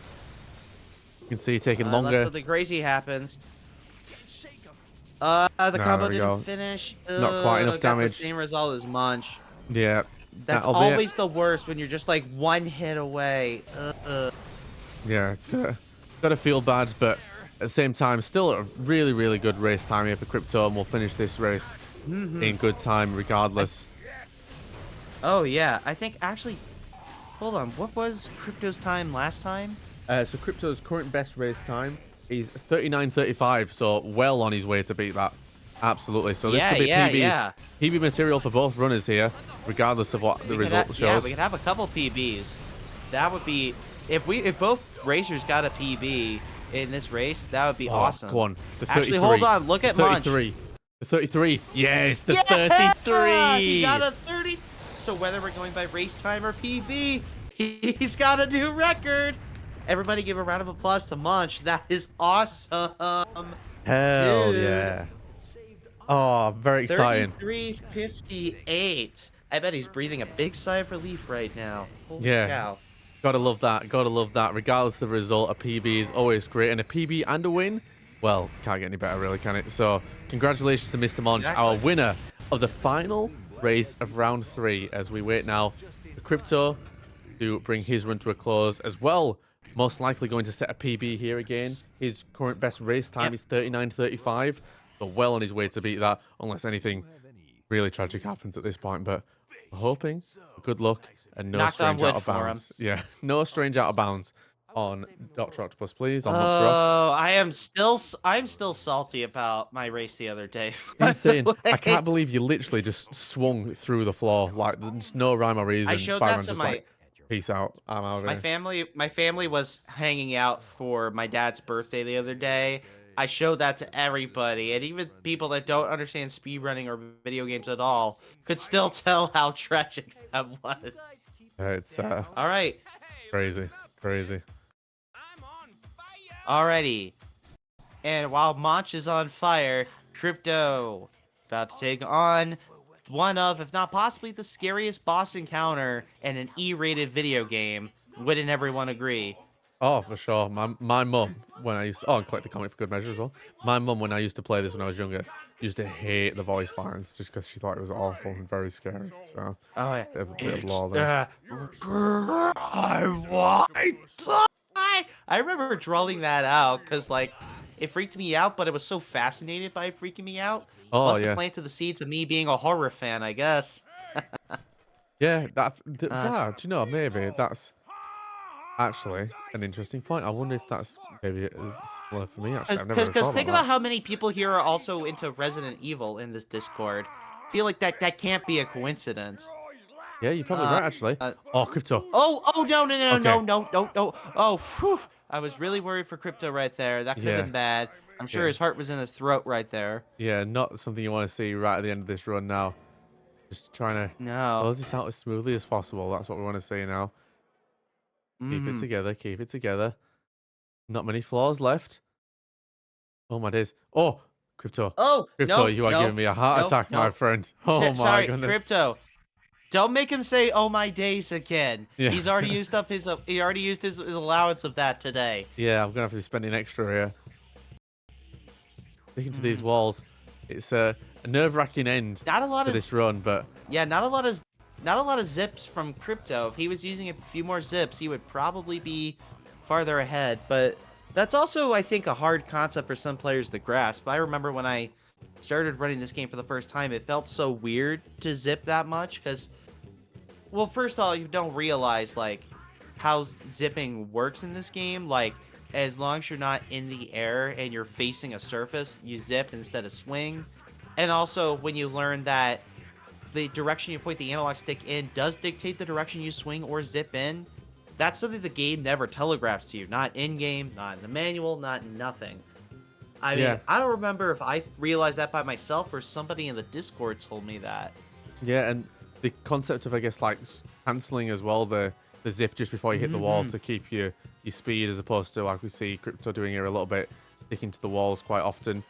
You can see taking Unless longer. something crazy happens. No, The combo there we go. didn't finish. Not quite enough got damage. The same result as Monch. Yeah. That's that'll be it. always the worst when you're just like one hit away. Yeah, it's gotta feel bad, but at the same time, still a really, really good race time here for Crypto, and we'll finish this race in good time regardless. Oh yeah, I think actually, hold on, what was Crypto's time last time? So Crypto's current best race time is 39:35, so well on his way to beat that. Absolutely. So this could be PB material for both runners here, regardless of what the result shows. Yeah, we could have a couple PBs. That would be if both racers got a PB in this race, that would be awesome. Go on. The 33. Actually, hold on. Look at Munch. 33. The 33. Yes, the Yeah! 33. He got a 30. So whether we're going by race time or PB, he's got a new record. Everybody give a round of applause to Munch. That is awesome. Hell Dude. yeah. Oh, very exciting. 33:58. I bet he's breathing a big sigh of relief right now. Holy Yeah. cow. Gotta love that. Gotta love that. Regardless of the result, a PB is always great. And a PB and a win, well, can't get any better, really, can it? So, congratulations to Mr. Monch, our winner of the final race of round 3, as we wait now for Crypto to bring his run to a close as well. Most likely going to set a PB here again. His current best race time is 39:35. So well on his way to beat that, unless anything really tragic happens at this point. But we're hoping for good luck and no strange out of bounds. Yeah, no strange out of bounds on Dr. Octopus, please, on Monster Rock. Oh, I'm still salty about my race the other day. Insane. I can't believe you literally just swung through the floor. Like, there's no rhyme or reason. I showed Spider-Man that to just my like, peace out. I'm out of here. my family was hanging out for my dad's birthday the other day. I showed that to everybody, and even people that don't understand speedrunning or video games at all could still tell how tragic that was. It's All right. crazy. Alrighty. And while Monch is on fire, Crypto about to take on one of, if not possibly the scariest boss encounter in an E-rated video game. Wouldn't everyone agree? Oh, for sure. My mum, when I used to... Oh, and collect the comic for good measure as well. My mum, when I used to play this when I was younger, used to hate the voice lines just because she thought it was awful and very scary. So, Oh, yeah. bit of lore there. I remember drawing that out because, like, it freaked me out, but it was so fascinated by it freaking me out. Oh, Must yeah. have planted the seeds of me being a horror fan, I guess. Yeah, do you know, maybe that's actually an interesting point. I wonder if that's maybe is similar for me, actually. I've never really Because thought think about about how many people here are also into Resident Evil in this Discord. I feel like that can't be a coincidence. that. Yeah, you're probably right, actually. Oh, Crypto. Oh no. Okay. Oh, phew. I was really worried for Crypto right there. That could have been bad. I'm sure Yeah. his heart was in his throat right there. Yeah, not something you want to see right at the end of this run now. Just trying to No. close this out as smoothly as possible. That's what we want to see now. Keep it Mm. together. Keep it together. Not many flaws left. Oh my days. Oh, Crypto. Oh, Crypto, no, you are no, giving me a heart no, attack, my no. friend. Oh my Sorry, goodness. Crypto. Don't make him say "Oh my days" again. Yeah. He's already used up his. He already used his allowance of that today. Yeah, I'm gonna have to be spending extra here. Sticking to these Mm. walls. It's a nerve-wracking end Not a lot to of. this run, but Yeah, not a lot of. Not a lot of zips from Crypto. If he was using a few more zips, he would probably be farther ahead. But that's also, I think, a hard concept for some players to grasp. I remember when I started running this game for the first time, it felt so weird to zip that much because, well, first of all, you don't realize like how zipping works in this game. Like, as long as you're not in the air and you're facing a surface, you zip instead of swing. And also, when you learn that the direction you point the analog stick in does dictate the direction you swing or zip in, that's something the game never telegraphs to you. Not in game, not in the manual, not in nothing. I mean, Yeah. I don't remember if I realized that by myself or somebody in the Discord told me that. yeah, and the concept of, I guess, like cancelling as well, the zip just before you hit the wall to keep your speed, as opposed to like we see Crypto doing here a little bit, sticking to the walls quite often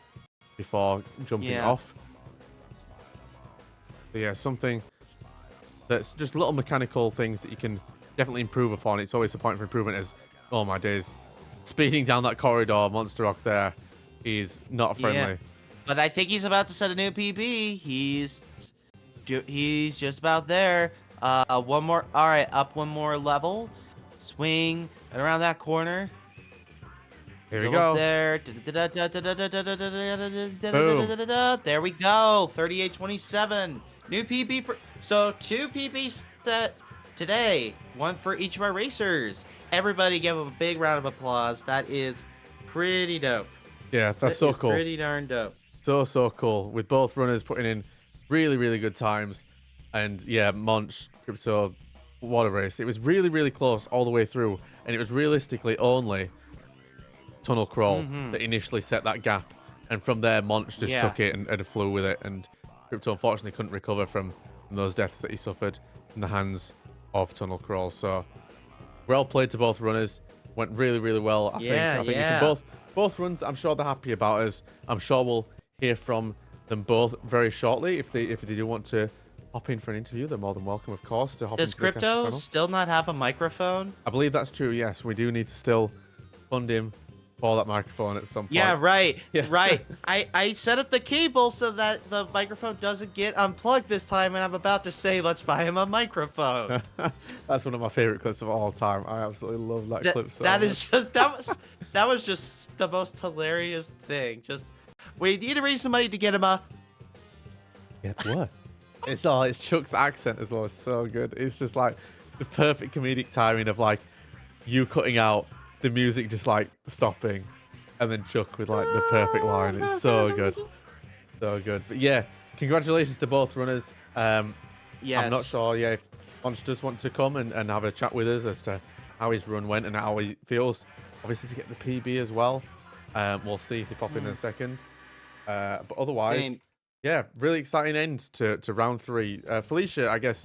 before jumping Yeah. off. So yeah, something that's just little mechanical things that you can definitely improve upon. It's always a point for improvement as, oh my days, speeding down that corridor, Monster Rock there is not friendly. Yeah. But I think he's about to set a new PB. He's just about there. One more. All right, up one more level. Swing and around that corner. Here He's we almost go. there. There we go. 38:27. New PB for. So 2 PBs set today. One for each of our racers. Everybody give them a big round of applause. That is pretty dope. Yeah, that's That so is cool. Pretty darn dope. So cool. With both runners putting in really, really good times. And yeah, Monch, Crypto, what a race. It was really, really close all the way through. And it was realistically only Tunnel Crawl that initially set that gap. And from there, Monch just took it and flew with it. And Crypto unfortunately couldn't recover from those deaths that he suffered in the hands of Tunnel Crawl. So well played to both runners. Went really, really well. I think we can both runs I'm sure they're happy about us. I'm sure we'll hear from them both very shortly. If they do want to hop in for an interview, they're more than welcome, of course, to hop Does into the Crypto channel. still not have a microphone? I believe that's true, yes. We do need to still fund him for that microphone at some point. Yeah, right. Yeah. Right. I set up the cable so that the microphone doesn't get unplugged this time, and I'm about to say, let's buy him a microphone. That's one of my favorite clips of all time. I absolutely love that clip so that much. is just that was just the most hilarious thing. Just we need to raise some money to get him a. Yeah, what? It's Chuck's accent as well. It's so good. It's just like the perfect comedic timing of like you cutting out the music, just like stopping, and then Chuck with like the perfect line. It's so good, so good. But yeah, congratulations to both runners. Yes. I'm not sure. Yeah, if Monch does want to come and have a chat with us as to how his run went and how he feels, obviously to get the PB as well. We'll see if they pop in a second. But otherwise. Yeah, really exciting end to round 3. Felicia, I guess,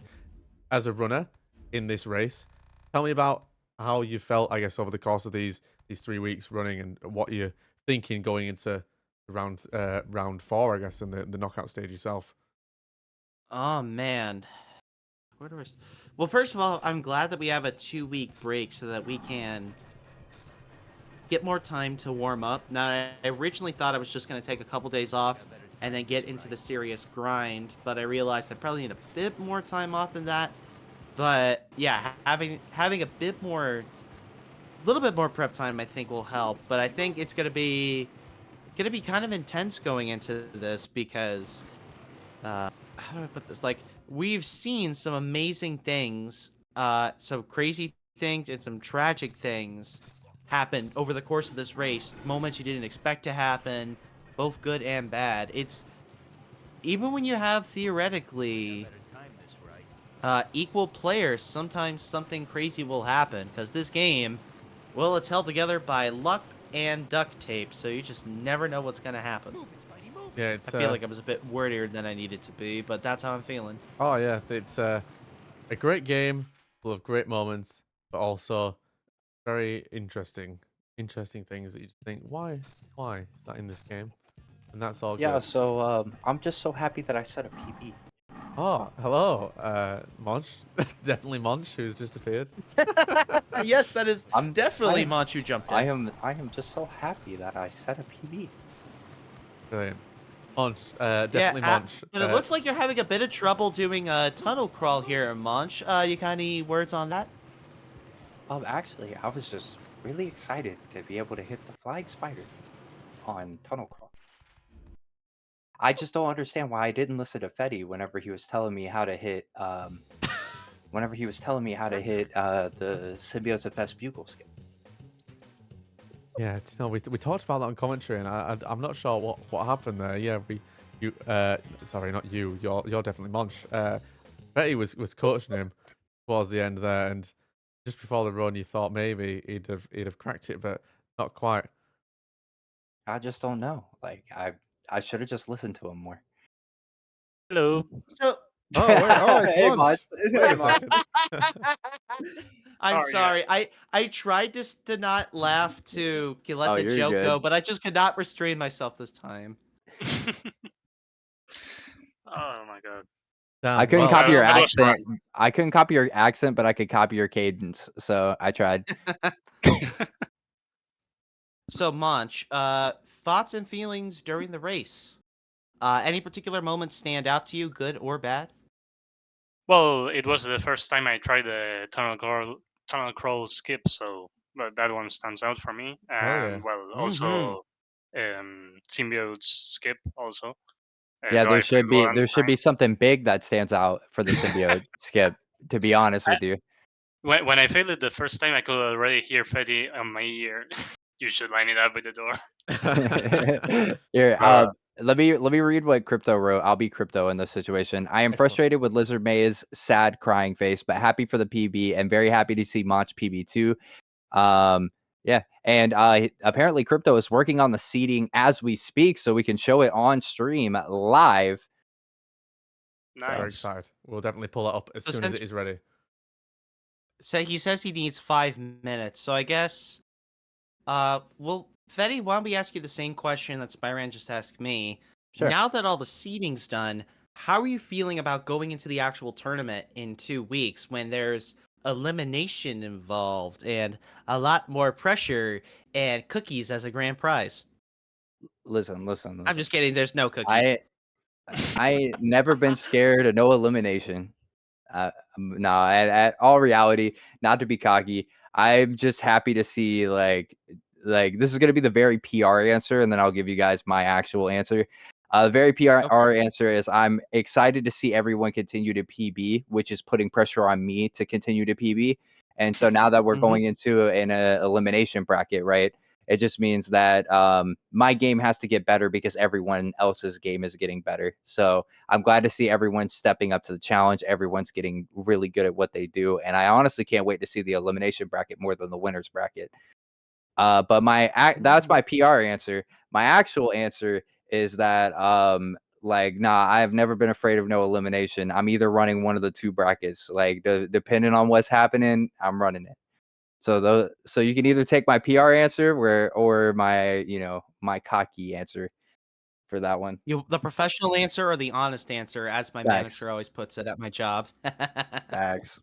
as a runner in this race, tell me about how you felt, I guess, over the course of these 3 weeks running and what you're thinking going into round 4, I guess, and the knockout stage yourself. Oh man. Where do I? Well, first of all, I'm glad that we have a 2-week break so that we can get more time to warm up. Now, I originally thought I was just going to take a couple days off and then get into the serious grind, but I realized I probably need a bit more time off than that. But yeah, having a little bit more prep time, I think will help. But I think it's gonna be kind of intense going into this because, how do I put this? Like, we've seen some amazing things, some crazy things and some tragic things happen over the course of this race. Moments you didn't expect to happen, both good and bad. It's even when you have theoretically equal players, sometimes something crazy will happen because this game, well, it's held together by luck, and duct tape, so you just never know what's gonna happen. Yeah, it's I feel like I was a bit wordier than I needed to be, but that's how I'm feeling. oh yeah, it's a great game full of great moments, but also very interesting things that you just think, why is that in this game? And that's all Yeah, good. so I'm just so happy that I set a PB. Oh, hello, Monch. Definitely Monch, who's just appeared. Yes, that is I'm definitely I Manchu jumped I in. am just so happy that I set a PB. Brilliant. Monch, Yeah, definitely Monch. but it looks like you're having a bit of trouble doing a tunnel crawl here, Munch. You got any words on that? Actually, I was just really excited to be able to hit the flying spider on tunnel crawl. I just don't understand why I didn't listen to Fetty whenever he was telling me how to hit the symbiote's FS bugle skip. Yeah, we talked about that on commentary, and I'm not sure what happened there. Yeah, sorry, not you. You're definitely Monch. Betty was coaching him towards the end there, and just before the run, you thought maybe he'd have cracked it, but not quite. I just don't know. Like I should have just listened to him more. Hello. So Oh wait, oh it's Hey, Monch. Monch. Wait Hey, a Monch. second. I'm Oh, yeah. sorry. I tried to not laugh to let Oh, the you're joke go, good. but I just could not restrain myself this time. Oh my god. I Damn. couldn't Well, copy your That was accent. I couldn't copy your accent, but I could copy your cadence. So I tried. So, Monch, thoughts and feelings during the race? Any particular moments stand out to you, good or bad? Well, it was the first time I tried the tunnel crawl skip, so but that one stands out for me. hell yeah. And well, Mm-hmm. also symbiote's skip also. Yeah, Though I failed one there should time. be something big that stands out for the symbiote skip. To be honest I, with you. when I failed it the first time, I could already hear Fetty on my ear. You should line it up with the door. Here, But let me read what Crypto wrote. I'll be Crypto in this situation. I am Excellent. frustrated with Lizard May's sad crying face, but happy for the PB and very happy to see Mach PB too. Yeah, and apparently Crypto is working on the seating as we speak, so we can show it on stream live. Very nice. excited. We'll definitely pull it up as So soon as since it is ready. he says he needs 5 minutes, so I guess well, Fetty, why don't we ask you the same question that Spyran just asked me? Sure. Now that all the seeding's done, how are you feeling about going into the actual tournament in 2 weeks when there's elimination involved and a lot more pressure and cookies as a grand prize? Listen. I'm just kidding. There's no cookies. I never been scared of no elimination. No, at all reality, not to be cocky, I'm just happy to see like this is gonna be the very PR answer, and then I'll give you guys my actual answer. The very PR Okay. answer is I'm excited to see everyone continue to PB, which is putting pressure on me to continue to PB. And so now that we're Mhm. going into an elimination bracket, right? It just means that my game has to get better because everyone else's game is getting better. So I'm glad to see everyone stepping up to the challenge. Everyone's getting really good at what they do. And I honestly can't wait to see the elimination bracket more than the winners bracket. But that's my PR answer. My actual answer is that nah, I've never been afraid of no elimination. I'm either running one of the two brackets. Like depending on what's happening, I'm running it. So you can either take my PR answer or my my cocky answer for that one. The professional answer or the honest answer, as my Facts. manager always puts it at my job. Facts.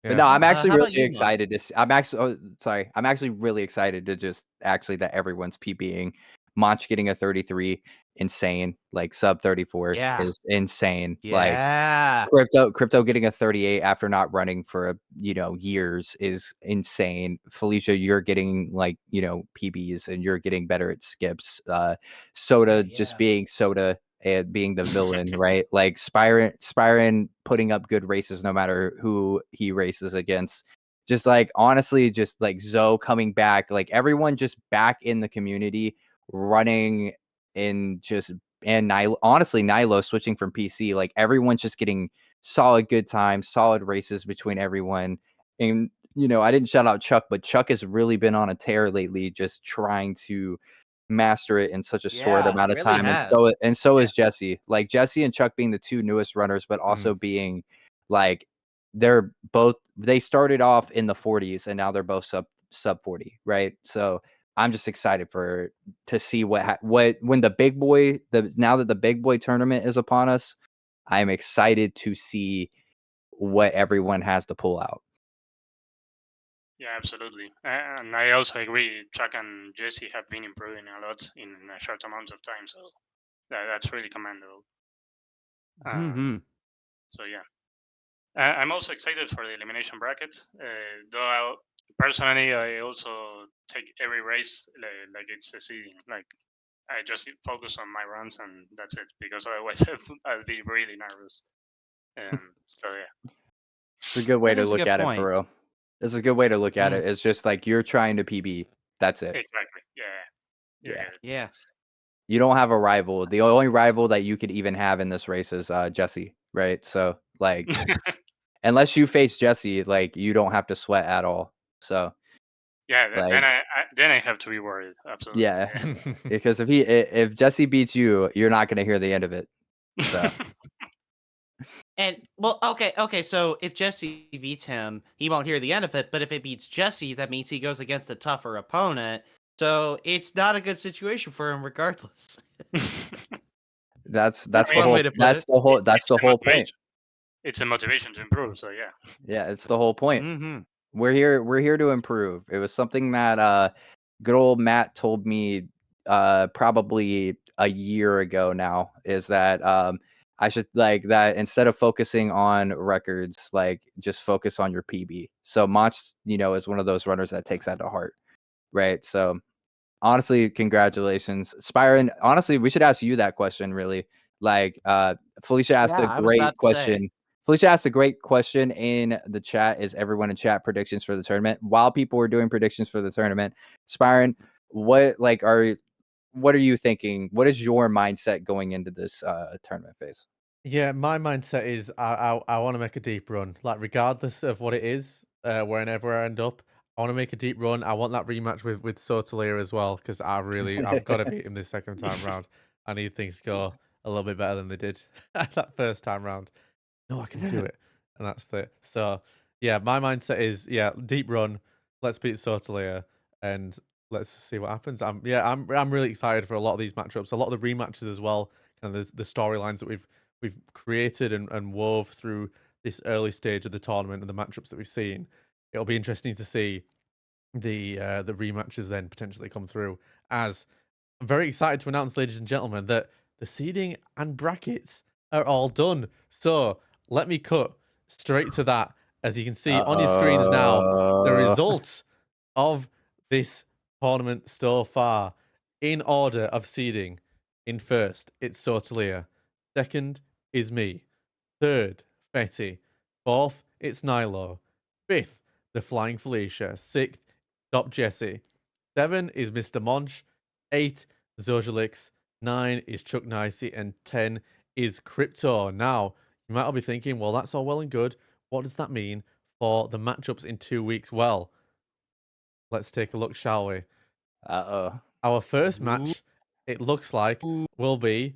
But Yeah. no, I'm actually How really about you, Mon? excited to see, I'm actually really excited to just actually that everyone's PBing. Monch getting a 33, insane. Like sub 34 Yeah. is insane. Like Yeah. Crypto getting a 38 after not running for years is insane. Felicia, you're getting PBs and you're getting better at skips. Soda just being Soda and being the villain, right? Like Spyron putting up good races no matter who he races against. Just like honestly, just like Zoe coming back, like everyone just back in the community running in just and honestly Nilo switching from PC, like everyone's just getting solid good times, solid races between everyone. And I didn't shout out Chuck, but Chuck has really been on a tear lately, just trying to master it in such a short Yeah, amount of really time. has. And so Yeah. is Jesse. Like Jesse and Chuck being the two newest runners, but also Mm. being like they started off in the 40s and now they're both sub 40, right? So I'm just excited to see when now that the big boy tournament is upon us, I'm excited to see what everyone has to pull out. Yeah, absolutely. And I also agree. Chuck and Jesse have been improving a lot in a short amount of time, so that's really commendable. Mm-hmm. So yeah, I'm also excited for the elimination bracket. Personally, I also take every race like it's a seeding. Like I just focus on my runs and that's it, because otherwise I'll be really nervous. So yeah. It's a good way That to is a look good at it, point. for real. It's a good way to look at Mm. it. It's just like you're trying to PB. That's it. Exactly. Yeah. You Yeah. get it. Yeah. You don't have a rival. The only rival that you could even have in this race is Jesse, right? So like, unless you face Jesse, like you don't have to sweat at all. So Yeah. like, Then I have to be worried. Absolutely. yeah, Yeah. because if Jesse beats you, you're not gonna hear the end of it. So And well, okay. So if Jesse beats him, he won't hear the end of it. But if it beats Jesse, that means he goes against a tougher opponent. So it's not a good situation for him, regardless. that's That's the one whole way to put it. that's It's the a whole point. motivation. It's a motivation to improve. So yeah. Yeah, it's the whole point. Mm-hmm. We're here to improve. It was something that good old Matt told me probably a year ago now, is that I should, like, that instead of focusing on records, like just focus on your PB. So Mach, is one of those runners that takes that to heart, right? So honestly, congratulations, Spyron. Honestly, we should ask you that question, really. Like Felicia asked Yeah, a I was great about to say. question. Felicia asked a great question in the chat. Is everyone in chat predictions for the tournament? While people were doing predictions for the tournament, Spyron, what are you thinking? What is your mindset going into this tournament phase? Yeah, my mindset is I want to make a deep run. Like regardless of what it is, wherever I end up, I want to make a deep run. I want that rematch with Sotalia as well, because I've got to beat him this second time round. I need things to go a little bit better than they did that first time round. No, I can do it, and that's it. So yeah, my mindset is deep run. Let's beat Sotalia and let's see what happens. I'm really excited for a lot of these matchups, a lot of the rematches as well, and the storylines that we've created and wove through this early stage of the tournament and the matchups that we've seen. It'll be interesting to see the rematches then potentially come through. As I'm very excited to announce, ladies and gentlemen, that the seeding and brackets are all done. So let me cut straight to that. As you can see on your screens now, the results of this tournament so far, in order of seeding. In first, it's Sotalia. Second is me. Third, Fetty. Fourth, it's Nilo. Fifth, the Flying Felicia. Sixth, Dop Jesse. 7 is Mr. Monch. 8, Zojalix. 9 is Chuck Nicey. And 10 is Crypto. Now, you might all be thinking, well, that's all well and good. What does that mean for the matchups in 2 weeks? Well, let's take a look, shall we? Uh-oh. Our first match, it looks like, will be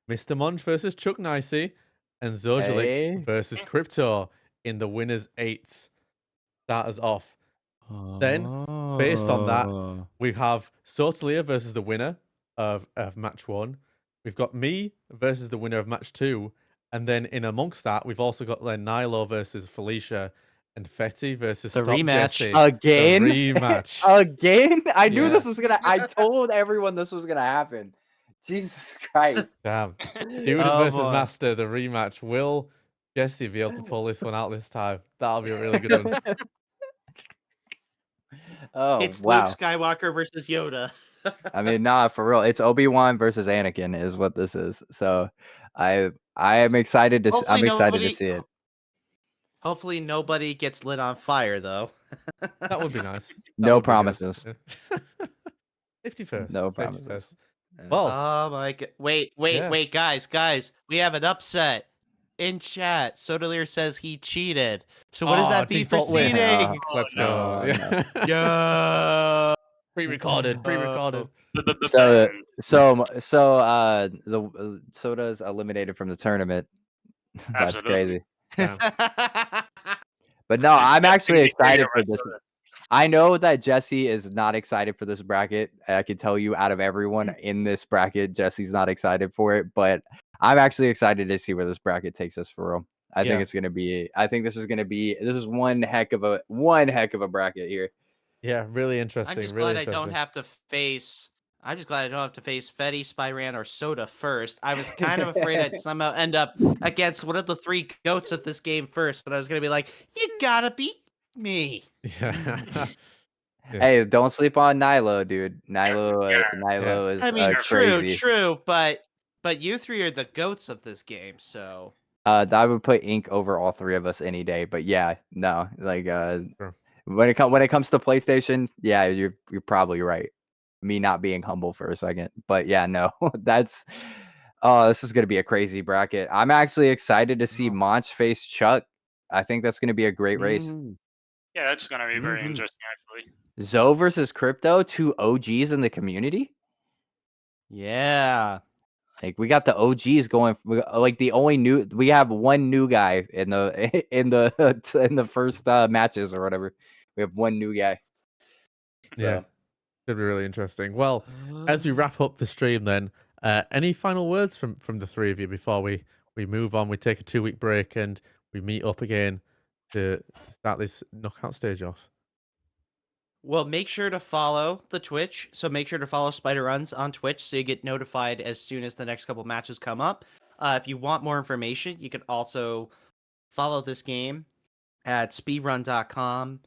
Mr. Monch versus Chuck Nicey and Zojalix Hey. versus Crypto in the winners 8s. Start us off. Then, based on that, we have Sotalia versus the winner of match 1. We've got me versus the winner of match 2. And then in amongst that, we've also got Nilo versus Felicia and Fetty versus The Stop rematch. Jesse. Again? The rematch. Again? I knew Yeah. this was gonna. I told everyone this was gonna happen. Jesus Christ. Damn. Student Oh, versus boy. master, the rematch. Will Jesse be able to pull this one out this time? That'll be a really good one. Oh, It's Luke wow. Skywalker versus Yoda. I mean, nah, for real. It's Obi-Wan versus Anakin is what this is. So I am excited to Hopefully I'm excited to nobody- see it. Hopefully nobody gets lit on fire, though. That would be nice. That No would be good. promises. Yeah. Safety first. No Safety promises. first. Yeah. Well, Oh my god! Wait, Yeah. guys, we have an upset. in chat, Sodalier says he cheated. So what does that be for default win. seeding? Let's no. go. Yeah. Yeah. Pre-recorded. Pre-recorded. So, Banned. the Soda's eliminated from the tournament. That's Absolutely. crazy. Damn. But no, This I'm actually definitely excited a for this. restaurant. I know that Jesse is not excited for this bracket. I can tell you, out of everyone in this bracket, Jesse's not excited for it. But I'm actually excited to see where this bracket takes us for real. I think Yeah. it's gonna be. I think this is one heck of a bracket here. Yeah, really interesting. I'm just really glad I don't interesting. have to face. I'm just glad I don't have to face Fetty, Spyran, or Soda first. I was kind of afraid I'd somehow end up against one of the three goats of this game first, but I was gonna be like, "You gotta beat me." Yeah. Hey, Yes. don't sleep on Nilo, dude. Nilo Yeah. is I mean, crazy. true, but you three are the goats of this game, so. I would put Ink over all three of us any day. But yeah, no, like Sure. when it comes to PlayStation, yeah, you're probably right. Me not being humble for a second, but yeah, no, that's this is gonna be a crazy bracket. I'm actually excited to see Monch face Chuck. I think that's gonna be a great race. Yeah, that's gonna be very interesting actually. Zoe versus Crypto, two OGs in the community. Yeah. Like we got the OGs going. Like the only new, we have one new guy in the in the first matches or whatever. We have one new guy. Yeah. So. Should be really interesting. Well, as we wrap up the stream, then, any final words from the three of you before we move on? We take a 2-week break and we meet up again to start this knockout stage off. Well, make sure to follow the Twitch. So make sure to follow Spider Runs on Twitch so you get notified as soon as the next couple matches come up. If you want more information, you can also follow this game at speedrun.com.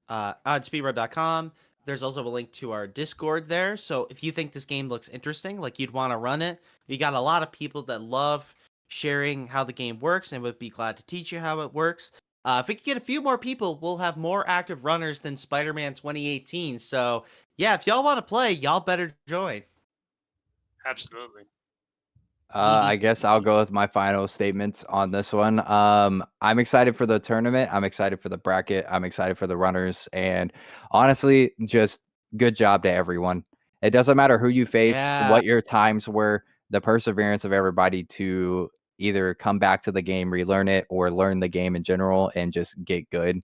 On speedrun.com. There's also a link to our Discord there. So if you think this game looks interesting, like you'd want to run it, we got a lot of people that love sharing how the game works and would be glad to teach you how it works. If we can get a few more people, we'll have more active runners than Spider-Man 2018. So yeah, if y'all want to play, y'all better join. Absolutely. I guess I'll go with my final statements on this one. I'm excited for the tournament. I'm excited for the bracket. I'm excited for the runners. And honestly, just good job to everyone. It doesn't matter who you faced, Yeah. what your times were, the perseverance of everybody to either come back to the game, relearn it, or learn the game in general and just get good.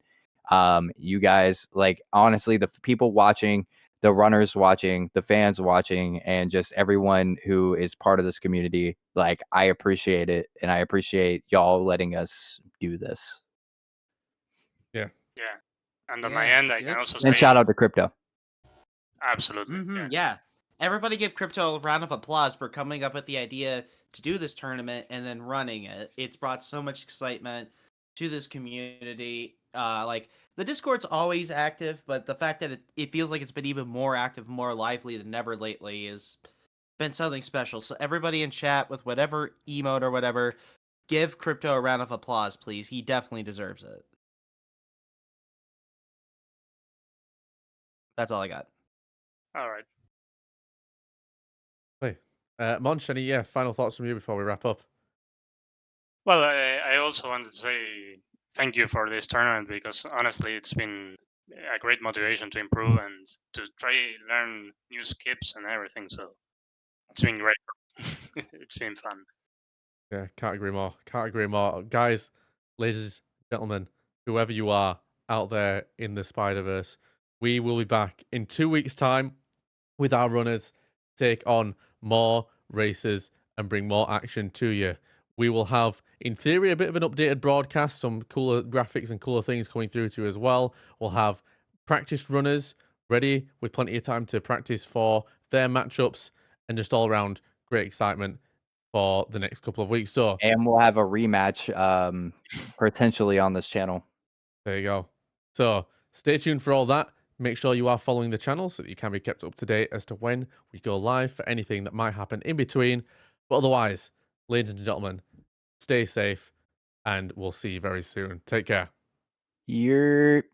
You guys, like, honestly, the people watching, the runners watching, the fans watching, and just everyone who is part of this community. Like, I appreciate it, and I appreciate y'all letting us do this. Yeah. And on Yeah, my end, I can that's- also And say shout out to Crypto. absolutely. Yeah. Everybody give Crypto a round of applause for coming up with the idea to do this tournament and then running it. It's brought so much excitement to this community. Like the Discord's always active, but the fact that it feels like it's been even more active, more lively than ever lately has been something special. So everybody in chat with whatever emote or whatever, give Crypto a round of applause, please. He definitely deserves it. That's all I got. All right. Hey, Monch, any final thoughts from you before we wrap up? Well, I also wanted to say thank you for this tournament because honestly, it's been a great motivation to improve and to try learn new skips and everything. So it's been great. It's been fun. Yeah, can't agree more. Can't agree more. Guys, ladies, gentlemen, whoever you are out there in the Spider-Verse, we will be back in 2 weeks' time with our runners, take on more races and bring more action to you. We will have, in theory, a bit of an updated broadcast, some cooler graphics and cooler things coming through to you as well. We'll have practice runners ready with plenty of time to practice for their matchups and just all around great excitement for the next couple of weeks. So And we'll have a rematch potentially on this channel. there you go. So stay tuned for all that. Make sure you are following the channel so that you can be kept up to date as to when we go live for anything that might happen in between. But otherwise, ladies and gentlemen, stay safe and we'll see you very soon. Take care. You're